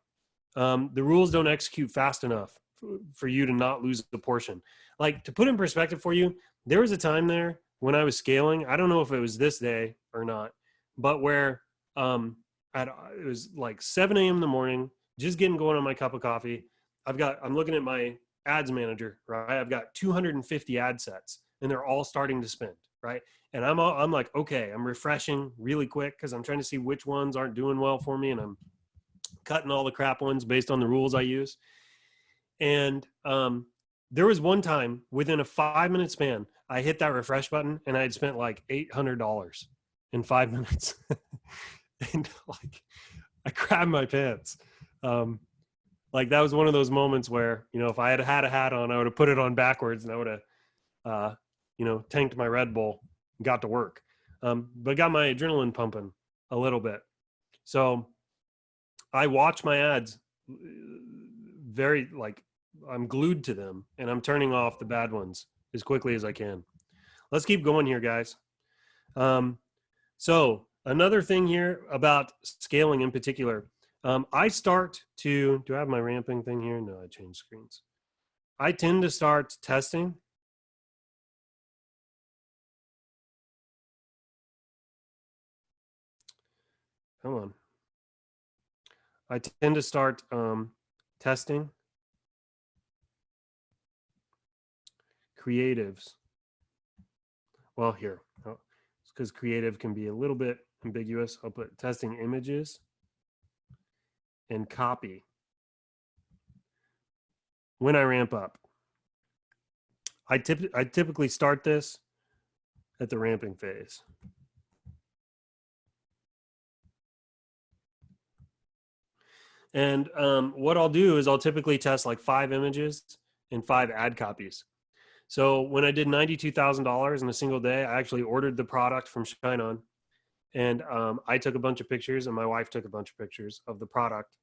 the rules don't execute fast enough for you to not lose the portion. Like, to put in perspective for you, there was a time there when I was scaling, I don't know if it was this day or not, but where it was like 7 a.m. in the morning, just getting going on my cup of coffee. I'm looking at my ads manager, right? I've got 250 ad sets and they're all starting to spend, right? And I'm like, okay, I'm refreshing really quick because I'm trying to see which ones aren't doing well for me, and I'm cutting all the crap ones based on the rules I use. And there was one time within a 5-minute span, I hit that refresh button and I had spent like $800 in 5 minutes. And like, I grabbed my pants. Like, that was one of those moments where, if I had had a hat on, I would have put it on backwards and I would have, tanked my Red Bull and got to work. But got my adrenaline pumping a little bit. So I watch my ads very, like, I'm glued to them, and I'm turning off the bad ones as quickly as I can. Let's keep going here, guys. So another thing here about scaling in particular, I start to, do I have my ramping thing here? No, I changed screens. I tend to start testing. Come on. I tend to start testing creatives. Well, here, it's because creative can be a little bit ambiguous. I'll put testing images and copy when I ramp up. I typically start this at the ramping phase. And what I'll do is I'll typically test like 5 images and 5 ad copies. So when I did $92,000 in a single day, I actually ordered the product from Shine On, and I took a bunch of pictures, and my wife took a bunch of pictures of the product.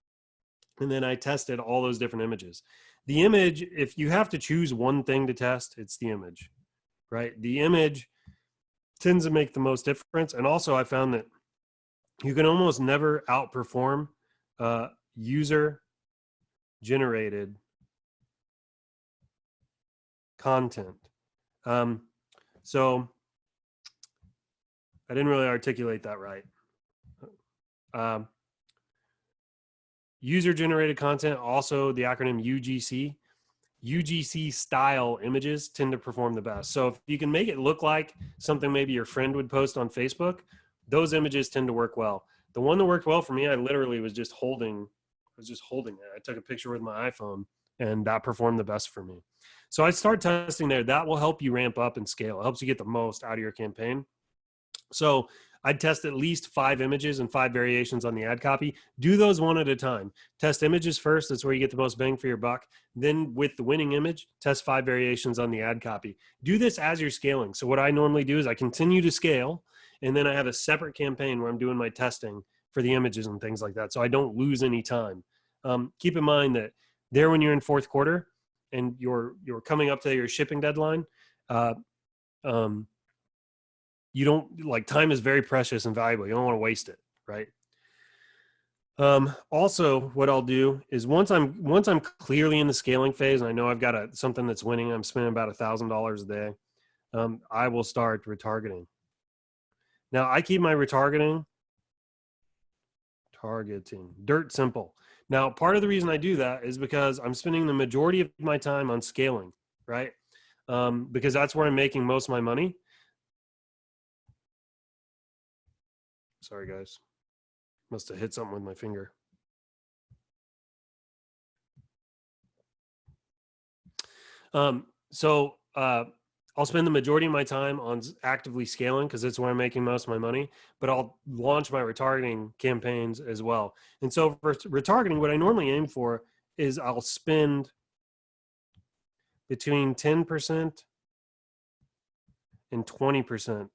And then I tested all those different images. The image, if you have to choose one thing to test, it's the image, right? The image tends to make the most difference. And also I found that you can almost never outperform user generated content. So I didn't really articulate that right. User generated content, also the acronym UGC. UGC style images tend to perform the best. So if you can make it look like something maybe your friend would post on Facebook, those images tend to work well. The one that worked well for me, I literally was just holding it. I took a picture with my iPhone, and that performed the best for me. So I start testing there. That will help you ramp up and scale. It helps you get the most out of your campaign. So I'd test at least 5 images and 5 variations on the ad copy. Do those one at a time. Test images first. That's where you get the most bang for your buck. Then with the winning image, test 5 variations on the ad copy. Do this as you're scaling. So what I normally do is I continue to scale, and then I have a separate campaign where I'm doing my testing for the images and things like that, so I don't lose any time. Keep in mind that there, when you're in fourth quarter and you're coming up to your shipping deadline, you don't, like, time is very precious and valuable. You don't want to waste it, right? Also, what I'll do is once I'm clearly in the scaling phase and I know I've got something that's winning, I'm spending about $1,000 a day, I will start retargeting. Now, I keep my retargeting Targeting. Dirt simple. Now, part of the reason I do that is because I'm spending the majority of my time on scaling, right? Because that's where I'm making most of my money. Sorry, guys. Must have hit something with my finger. I'll spend the majority of my time on actively scaling because it's where I'm making most of my money, but I'll launch my retargeting campaigns as well. And so for retargeting, what I normally aim for is I'll spend between 10% and 20%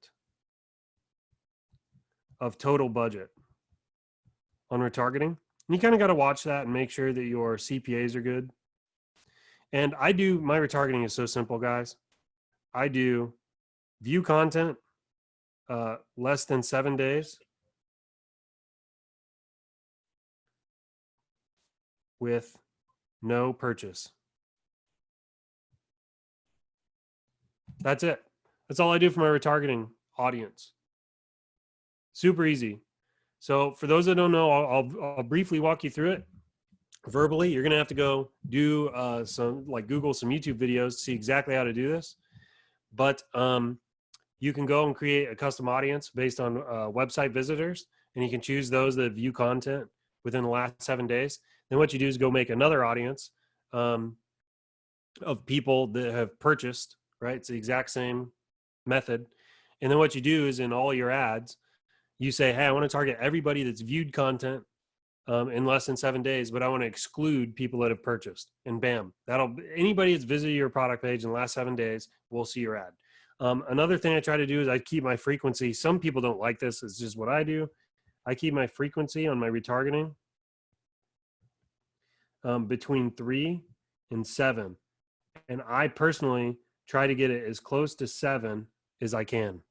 of total budget on retargeting. And you kind of got to watch that and make sure that your CPAs are good. And my retargeting is so simple, guys. I do view content less than 7 days with no purchase. That's it. That's all I do for my retargeting audience. Super easy. So for those that don't know, I'll briefly walk you through it verbally. You're going to have to go do Google some YouTube videos to see exactly how to do this. But you can go and create a custom audience based on website visitors, and you can choose those that view content within the last 7 days. Then what you do is go make another audience of people that have purchased, right? It's the exact same method. And then what you do is in all your ads, you say, hey, I want to target everybody that's viewed content in less than 7 days, but I want to exclude people that have purchased. And bam, anybody that's visited your product page in the last 7 days will see your ad. Another thing I try to do is I keep my frequency. Some people don't like this. It's just what I do. I keep my frequency on my retargeting between 3 and 7. And I personally try to get it as close to 7 as I can.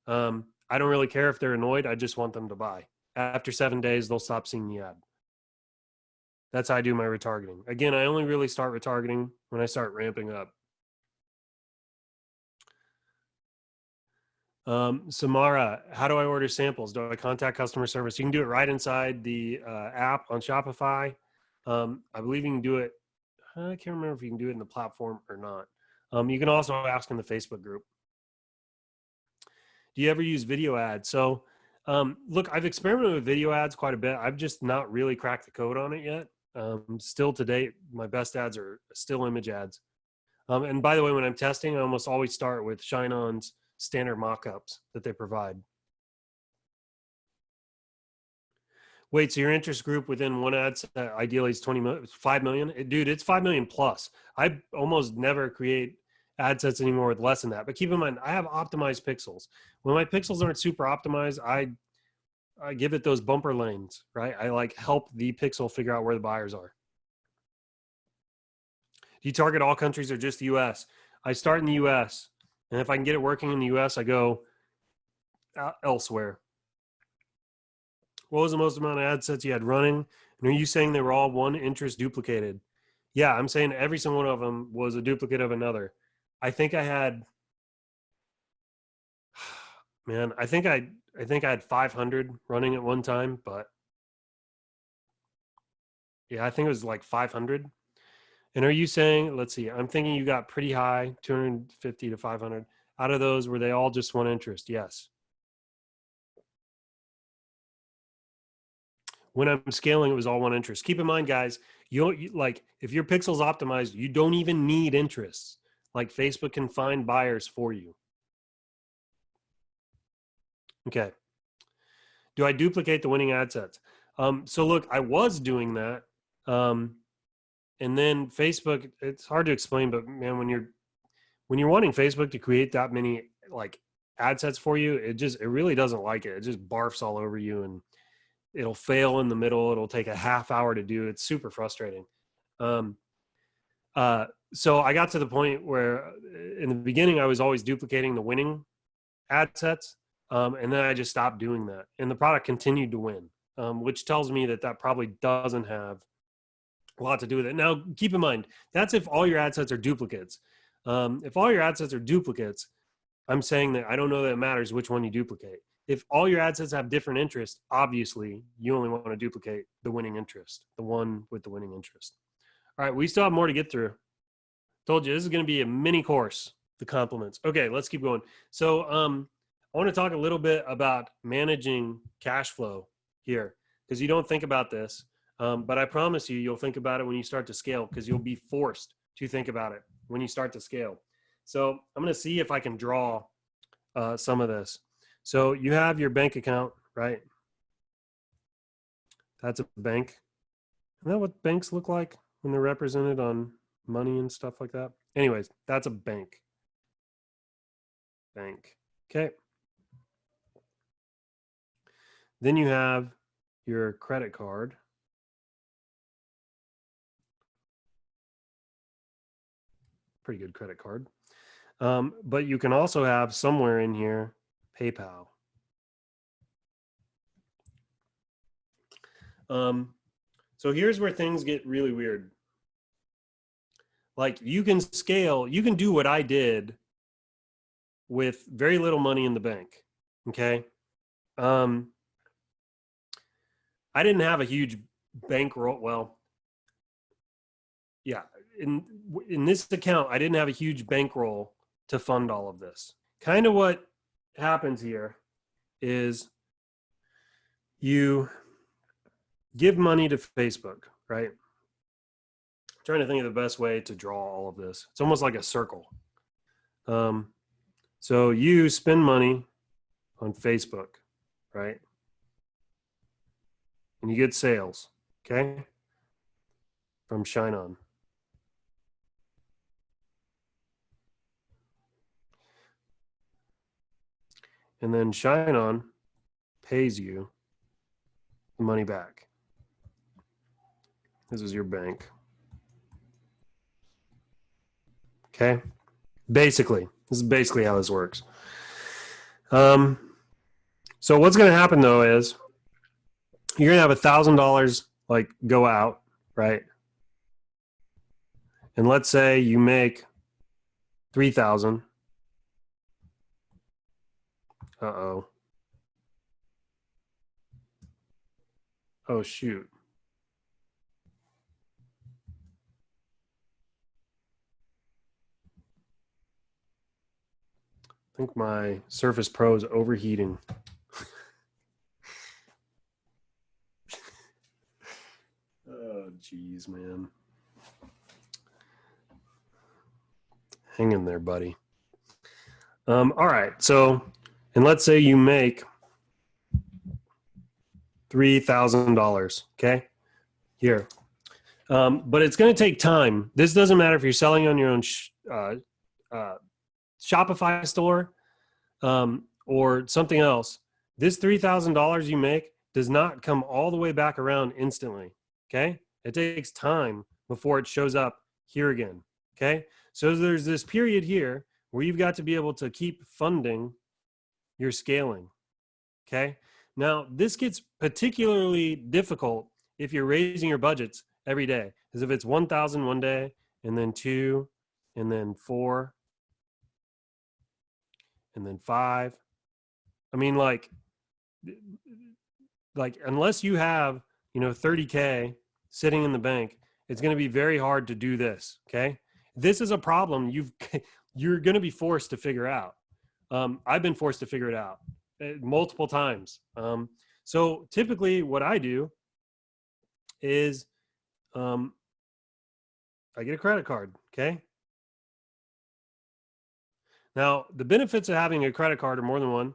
I don't really care if they're annoyed. I just want them to buy. After 7 days, they'll stop seeing the ad. That's how I do my retargeting. Again, I only really start retargeting when I start ramping up. Samara, how do I order samples? Do I contact customer service? You can do it right inside the app on Shopify. I believe you can do it. I can't remember if you can do it in the platform or not. You can also ask in the Facebook group. Do you ever use video ads? So look, I've experimented with video ads quite a bit. I've just not really cracked the code on it yet. Still to date, my best ads are still image ads. And by the way, when I'm testing, I almost always start with Shine-On's standard mock-ups that they provide. Wait, so your interest group within one ad set ideally is 5 million? Dude, it's 5 million plus. I almost never create ad sets anymore with less than that. But keep in mind, I have optimized pixels. When my pixels aren't super optimized, I give it those bumper lanes, right? I help the pixel figure out where the buyers are. Do you target all countries or just the US? I start in the US. And if I can get it working in the US, I go elsewhere. What was the most amount of ad sets you had running? And are you saying they were all one interest duplicated? Yeah, I'm saying every single one of them was a duplicate of another. I think I had, man, I think I had 500 running at one time, but yeah, I think it was like 500. And are you saying, let's see, I'm thinking you got pretty high, 250 to 500. Out of those, were they all just one interest? Yes. When I'm scaling, it was all one interest. Keep in mind, guys, if your pixel's optimized, you don't even need interests. Like Facebook can find buyers for you. Okay. Do I duplicate the winning ad sets? So look, I was doing that. And then Facebook, it's hard to explain, but man, when you're wanting Facebook to create that many like ad sets for you, it really doesn't like it. It just barfs all over you and it'll fail in the middle. It'll take a half hour to do. It's super frustrating. So I got to the point where in the beginning, I was always duplicating the winning ad sets. And then I just stopped doing that. And the product continued to win, which tells me that probably doesn't have a lot to do with it. Now, keep in mind, that's if all your ad sets are duplicates. If all your ad sets are duplicates, I'm saying that I don't know that it matters which one you duplicate. if all your ad sets have different interest, obviously you only want to duplicate the winning interest, the one with the winning interest. All right, we still have more to get through. Told you this is going to be a mini course, the compliments. Okay, let's keep going. So I want to talk a little bit about managing cash flow here, because you don't think about this, but I promise you, you'll think about it when you start to scale, because you'll be forced to think about it when you start to scale. So I'm going to see if I can draw some of this. So you have your bank account, right? That's a bank. Isn't that what banks look like when they're represented on money and stuff like that? Anyways, that's a bank. Bank. Okay. Then you have your credit card. Pretty good credit card. But you can also have somewhere in here PayPal. So here's where things get really weird. Like you can scale, you can do what I did with very little money in the bank. Okay. I didn't have a huge bankroll. Well, yeah, in this account, I didn't have a huge bankroll to fund all of this. Kind of what happens here is you give money to Facebook, right? I'm trying to think of the best way to draw all of this. It's almost like a circle. So you spend money on Facebook, right? And you get sales, okay? From Shine On. And then Shine On pays you the money back. This is your bank. Okay? Basically, this is basically how this works. So what's going to happen though is you're going to have $1,000 like go out, right? And let's say you make 3,000. Uh-oh. Oh, shoot. I think my Surface Pro is overheating. Oh, geez, man. Hang in there, buddy. All right. So, and let's say you make $3,000. Okay. Here. But it's going to take time. This doesn't matter if you're selling on your own Shopify store or something else. This $3,000 you make does not come all the way back around instantly. Okay. It takes time before it shows up here again. Okay. So there's this period here where you've got to be able to keep funding your scaling. Okay. Now this gets particularly difficult if you're raising your budgets every day, because if it's 1,000 one day and then 2 and then 4 and then 5, I mean, like unless you have, 30K sitting in the bank, it's going to be very hard to do this. Okay. This is a problem you're going to be forced to figure out. I've been forced to figure it out multiple times. So typically what I do is I get a credit card. Okay. Now, the benefits of having a credit card are more than one.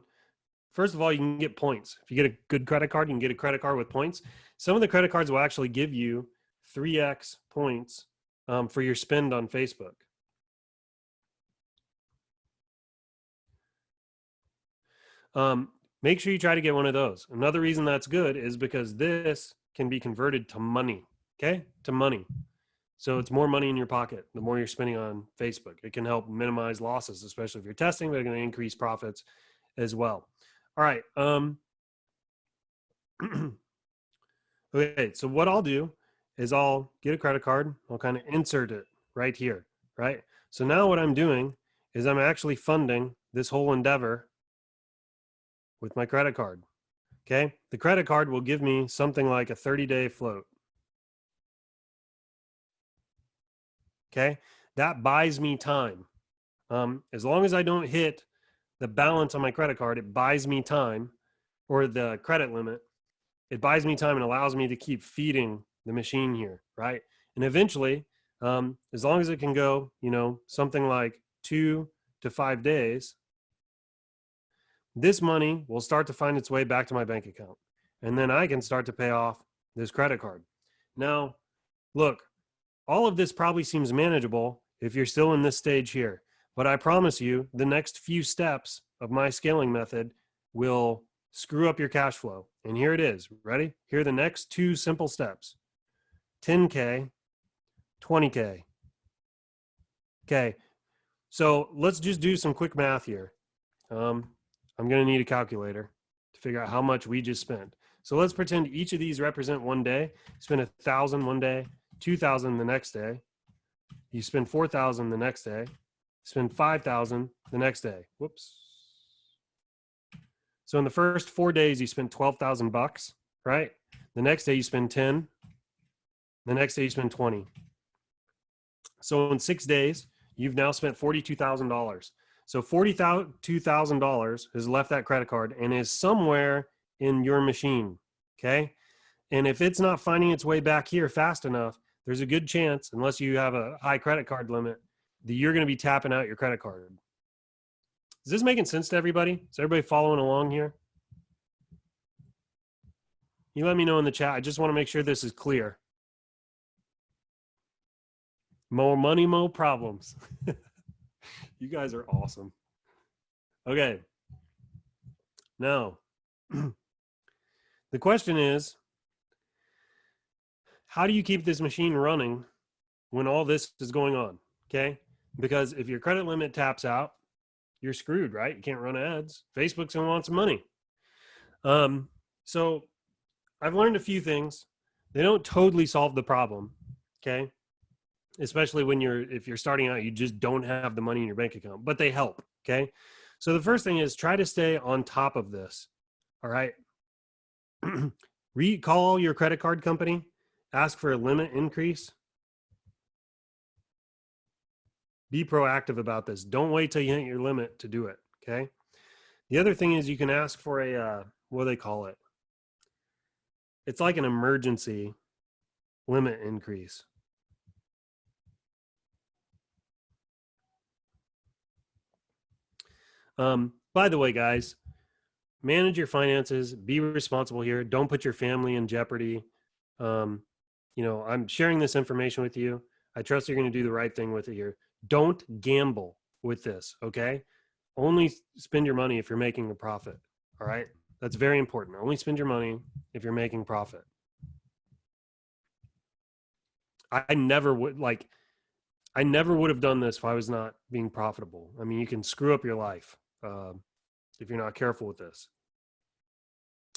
First of all, you can get points. If you get a good credit card, you can get a credit card with points. Some of the credit cards will actually give you 3x points for your spend on Facebook. Make sure you try to get one of those. Another reason that's good is because this can be converted to money, okay? To money. So it's more money in your pocket the more you're spending on Facebook. It can help minimize losses, especially if you're testing, but it can increase profits as well. All right. Okay, so what I'll do is I'll get a credit card. I'll kind of insert it right here, right? So now what I'm doing is I'm actually funding this whole endeavor with my credit card. Okay. The credit card will give me something like a 30-day float. Okay. That buys me time. As long as I don't hit the balance on my credit card, it buys me time, or the credit limit. It buys me time and allows me to keep feeding the machine here, right? And eventually, as long as it can go, something like 2 to 5 days, this money will start to find its way back to my bank account. And then I can start to pay off this credit card. Now, look, all of this probably seems manageable if you're still in this stage here. But I promise you, the next few steps of my scaling method will screw up your cash flow. And here it is. Ready? Here are the next 2 simple steps. 10K, 20K. Okay. So let's just do some quick math here. I'm going to need a calculator to figure out how much we just spent. So let's pretend each of these represent one day. Spend 1,000 one day, 2,000 the next day. You spend 4,000 the next day. Spend 5,000 the next day. Whoops. So in the first 4 days, you spent 12,000 bucks, right? The next day you spend 10. The next day you spend 20. So in 6 days, you've now spent $42,000. So $42,000 has left that credit card and is somewhere in your machine, okay? And if it's not finding its way back here fast enough, there's a good chance, unless you have a high credit card limit, that you're going to be tapping out your credit card. Is this making sense to everybody? Is everybody following along here? You let me know in the chat. I just want to make sure this is clear. More money, more problems. You guys are awesome. Okay. Now, the question is, how do you keep this machine running when all this is going on? Okay. Because if your credit limit taps out, you're screwed, right? You can't run ads. Facebook's going to want some money. So I've learned a few things. They don't totally solve the problem. Okay. Especially if you're starting out, you just don't have the money in your bank account, but they help. Okay. So the first thing is try to stay on top of this. All right. Call your credit card company, ask for a limit increase. Be proactive about this. Don't wait till you hit your limit to do it. Okay. The other thing is you can ask for what do they call it? It's like an emergency limit increase. By the way, guys, manage your finances, be responsible here. Don't put your family in jeopardy. I'm sharing this information with you. I trust you're going to do the right thing with it here. Don't gamble with this. Okay. Only spend your money if you're making a profit. All right. That's very important. Only spend your money if you're making profit. I never would have done this if I was not being profitable. I mean, you can screw up your life if you're not careful with this.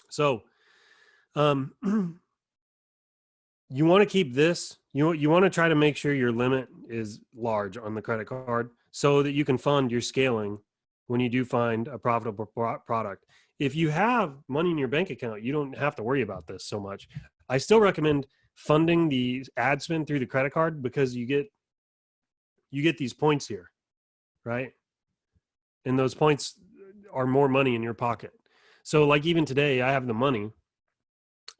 So you want to keep this. You want to try to make sure your limit is large on the credit card so that you can fund your scaling when you do find a profitable product. If you have money in your bank account, you don't have to worry about this so much. I still recommend funding the ad spend through the credit card because you get these points here, right? And those points are more money in your pocket. So like even today, I have the money.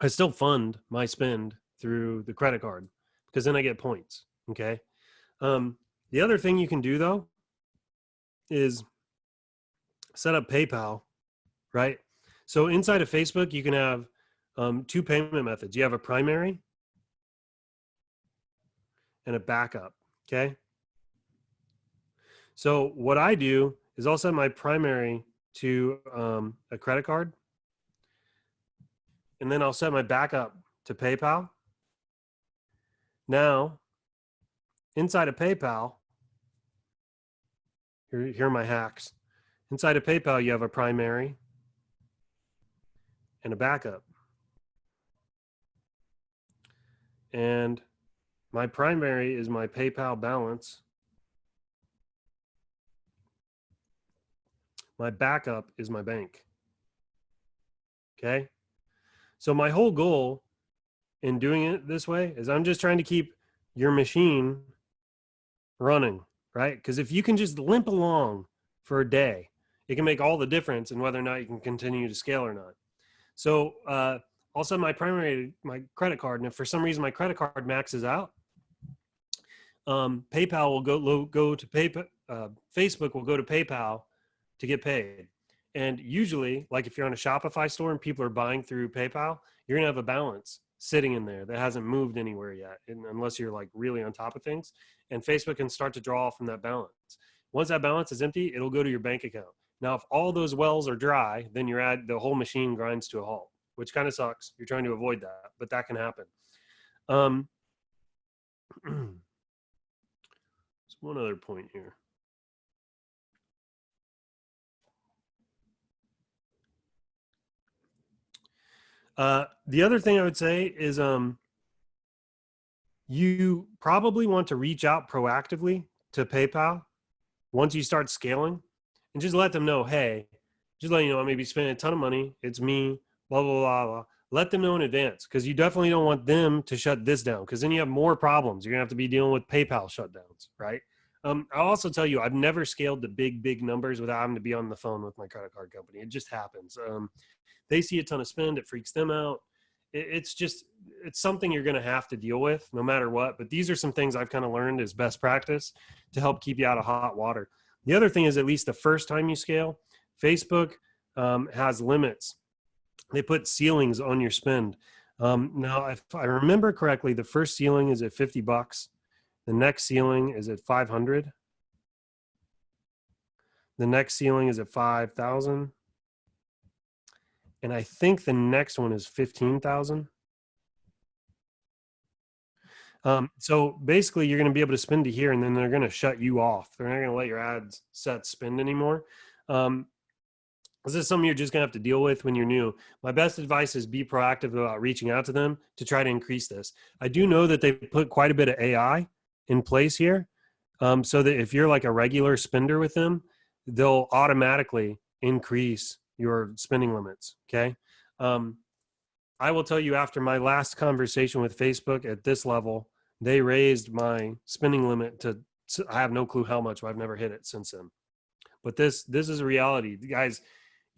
I still fund my spend through the credit card because then I get points. Okay. The other thing you can do though is set up PayPal, right? So inside of Facebook, you can have 2 payment methods. You have a primary and a backup. Okay. So what I do is I'll set my primary to a credit card, and then I'll set my backup to PayPal. Now, inside of PayPal, here are my hacks. Inside of PayPal, you have a primary and a backup. And my primary is my PayPal balance. My backup is my bank. Okay. So my whole goal in doing it this way is I'm just trying to keep your machine running, right? Because if you can just limp along for a day, it can make all the difference in whether or not you can continue to scale or not. So also my credit card, and if for some reason my credit card maxes out, PayPal will go to PayPal. Facebook will go to PayPal to get paid. And usually, like if you're on a Shopify store and people are buying through PayPal, you're gonna have a balance sitting in there that hasn't moved anywhere yet, unless you're like really on top of things. And Facebook can start to draw from that balance. Once that balance is empty, it'll go to your bank account. Now, if all those wells are dry, then the whole machine grinds to a halt, which kind of sucks. You're trying to avoid that, but that can happen. There's one other point here. The other thing I would say is you probably want to reach out proactively to PayPal once you start scaling and just let them know, hey, just letting you know I may be spending a ton of money. It's me, blah, blah, blah, blah. Let them know in advance, because you definitely don't want them to shut this down, because then you have more problems. You're going to have to be dealing with PayPal shutdowns, right? I'll also tell you, I've never scaled to big numbers without having to be on the phone with my credit card company. It just happens. They see a ton of spend. It freaks them out. It's something you're going to have to deal with no matter what. But these are some things I've kind of learned as best practice to help keep you out of hot water. The other thing is, at least the first time you scale, Facebook has limits. They put ceilings on your spend. Now, if I remember correctly, the first ceiling is at $50. The next ceiling is at 500. The next ceiling is at 5,000. And I think the next one is 15,000. So basically, you're going to be able to spend to here, and then they're going to shut you off. They're not going to let your ads set spend anymore. This is something you're just going to have to deal with when you're new. My best advice is be proactive about reaching out to them to try to increase this. I do know that they've put quite a bit of AI in place here, so that if you're like a regular spender with them, they'll automatically increase your spending limits. Okay. I will tell you, after my last conversation with Facebook at this level, they raised my spending limit to I have no clue how much. I've never hit it since then. But this is a reality, guys.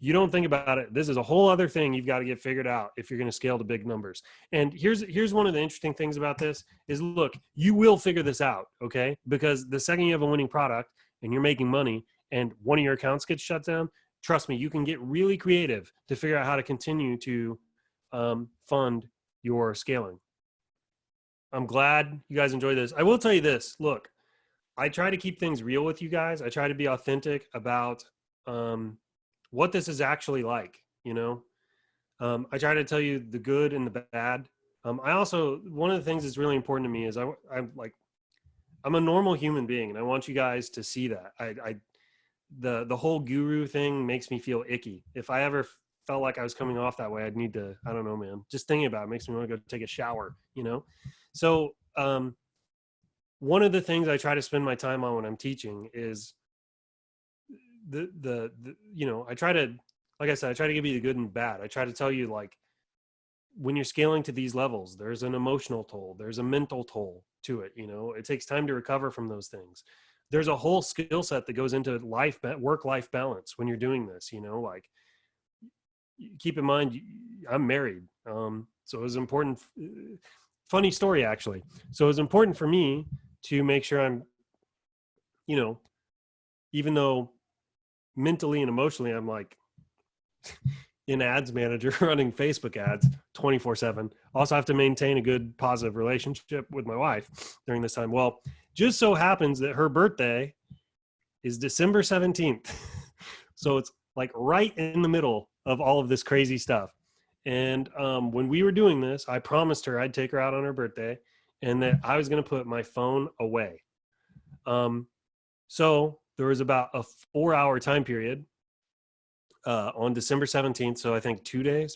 You don't think about it. This is a whole other thing you've got to get figured out if you're going to scale to big numbers. And here's one of the interesting things about this is, look, you will figure this out, okay? Because the second you have a winning product and you're making money and one of your accounts gets shut down, trust me, you can get really creative to figure out how to continue to fund your scaling. I'm glad you guys enjoyed this. I will tell you this. Look, I try to keep things real with you guys. I try to be authentic about what this is actually like, you know. I try to tell you the good and the bad. I also, one of the things that's really important to me is I'm a normal human being, and I want you guys to see that. The whole guru thing makes me feel icky. If I ever felt like I was coming off that way, I'd need to, I don't know, man, just thinking about it makes me want to go take a shower, you know? So one of the things I try to spend my time on when I'm teaching is the you know, I try to, like I said, I try to give you the good and bad. I try to tell you, like, when you're scaling to these levels, there's an emotional toll, there's a mental toll to it. You know, it takes time to recover from those things. There's a whole skill set that goes into work-life balance when you're doing this, you know, like, keep in mind, I'm married. So it was important, funny story, actually. So it was important for me to make sure I'm, you know, even though mentally and emotionally, I'm like in ads manager running Facebook ads 24/7. Also have to maintain a good positive relationship with my wife during this time. Well, just so happens that her birthday is December 17th. So it's like right in the middle of all of this crazy stuff. And when we were doing this, I promised her I'd take her out on her birthday and that I was going to put my phone away. So there was about a 4-hour time period on December 17th. So I think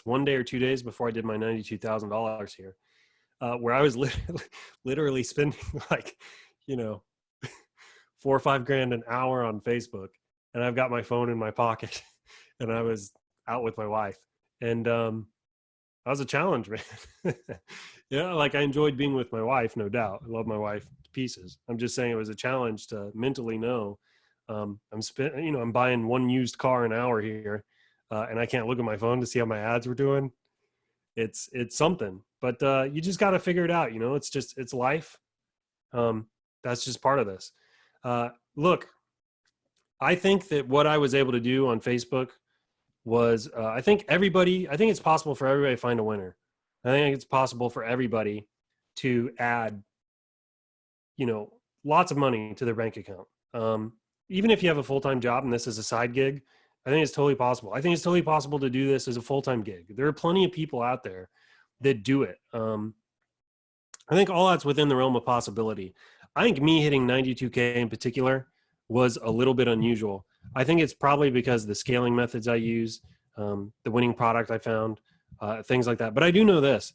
1 day or 2 days before I did my $92,000 here, where I was literally spending like, you know, $4 or $5 grand an hour on Facebook. And I've got my phone in my pocket and I was out with my wife. And that was a challenge, man. Yeah, like I enjoyed being with my wife, no doubt. I love my wife to pieces. I'm just saying it was a challenge to mentally know I'm buying one used car an hour here, and I can't look at my phone to see how my ads were doing. It's something, but you just got to figure it out. It's life. That's just part of this. Look, I think that what I was able to do on Facebook was I think it's possible for everybody to find a winner. I think it's possible for everybody to add, lots of money to their bank account. Even if you have a full-time job and this is a side gig, I think it's totally possible. I think it's totally possible to do this as a full-time gig. There are plenty of people out there that do it. I think all that's within the realm of possibility. I think me hitting 92K in particular was a little bit unusual. I think it's probably because the scaling methods I use, the winning product I found, things like that. But I do know this.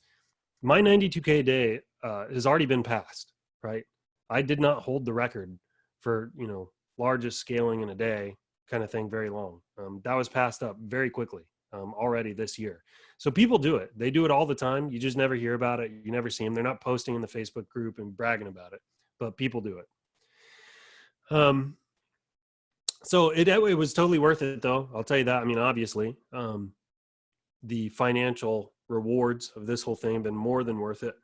My 92K day has already been passed, right? I did not hold the record for, largest scaling in a day kind of thing very long. That was passed up very quickly already this year. So people do it. They do it all the time. You just never hear about it. You never see them. They're not posting in the Facebook group and bragging about it, but people do it. So it was totally worth it, though. I'll tell you that. I mean, obviously, the financial rewards of this whole thing have been more than worth it.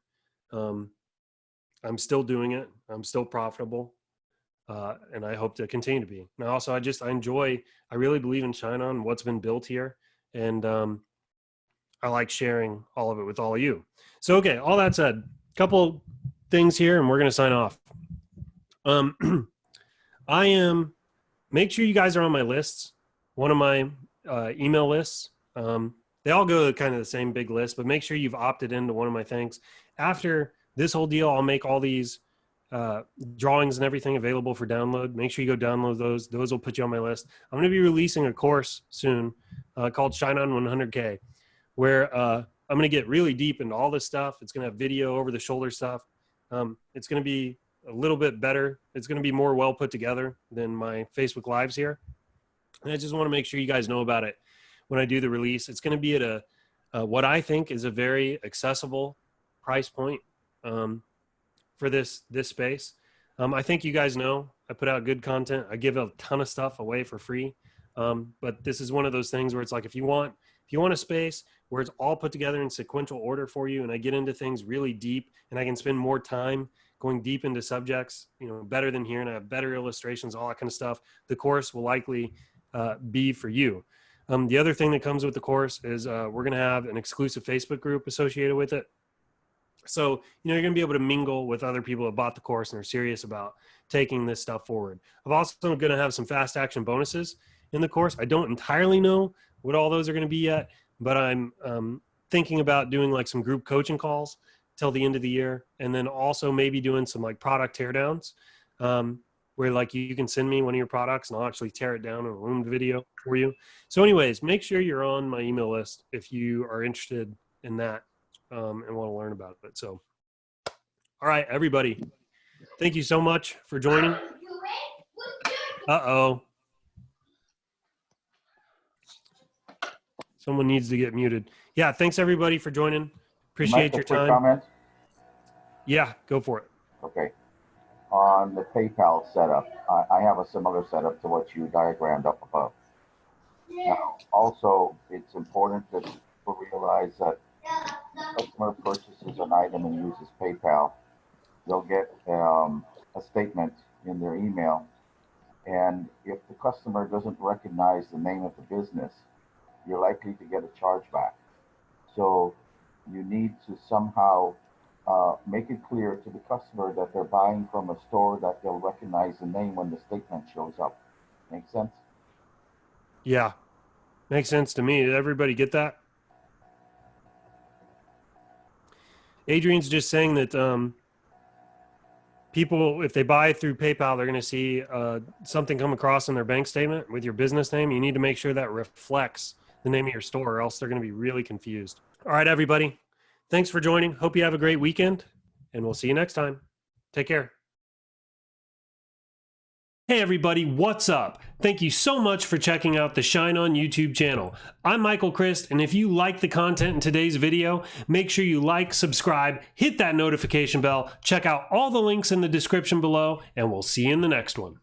I'm still doing it. I'm still profitable. And I hope to continue to be. Now, also, I really believe in China and what's been built here. And I like sharing all of it with all of you. So, okay, all that said, a couple things here, and we're going to sign off. Make sure you guys are on my lists, one of my email lists. They all go to kind of the same big list, but make sure you've opted into one of my things. After this whole deal, I'll make all these drawings and everything available for download. Make sure you go download those. Those will put you on my list. I'm going to be releasing a course soon called Shine On 100K, where I'm going to get really deep into all this stuff. It's going to have video, over the shoulder stuff. It's going to be a little bit better. It's going to be more well put together than my Facebook Lives here. And I just want to make sure you guys know about it when I do the release. It's going to be at what I think is a very accessible price point for this space. I think you guys know I put out good content. I give a ton of stuff away for free. But this is one of those things where it's like, if you want a space where it's all put together in sequential order for you, and I get into things really deep, and I can spend more time going deep into subjects, better than here, and I have better illustrations, all that kind of stuff, the course will likely be for you. The other thing that comes with the course is we're going to have an exclusive Facebook group associated with it. So, you're going to be able to mingle with other people that bought the course and are serious about taking this stuff forward. I'm also going to have some fast action bonuses in the course. I don't entirely know what all those are going to be yet, but I'm thinking about doing like some group coaching calls till the end of the year. And then also maybe doing some like product teardowns where like you can send me one of your products and I'll actually tear it down in a roomed video for you. So anyways, make sure you're on my email list if you are interested in that and want to learn about it. So, all right, everybody, thank you so much for joining. Uh-oh. Someone needs to get muted. Yeah, thanks everybody for joining. Appreciate your time. Comment? Yeah, go for it. Okay. On the PayPal setup, I have a similar setup to what you diagrammed up above. Now, also, it's important that people realize that if the customer purchases an item and uses PayPal, they'll get a statement in their email. And if the customer doesn't recognize the name of the business, you're likely to get a chargeback. So you need to somehow make it clear to the customer that they're buying from a store that they'll recognize the name when the statement shows up. Make sense? Yeah, makes sense to me. Did everybody get that? Adrian's just saying that people, if they buy through PayPal, they're going to see something come across in their bank statement with your business name. You need to make sure that reflects the name of your store, or else they're going to be really confused. All right, everybody. Thanks for joining. Hope you have a great weekend, and we'll see you next time. Take care. Hey everybody, what's up? Thank you so much for checking out the Shine On YouTube channel. I'm Michael Christ, and if you like the content in today's video, make sure you like, subscribe, hit that notification bell, check out all the links in the description below, and we'll see you in the next one.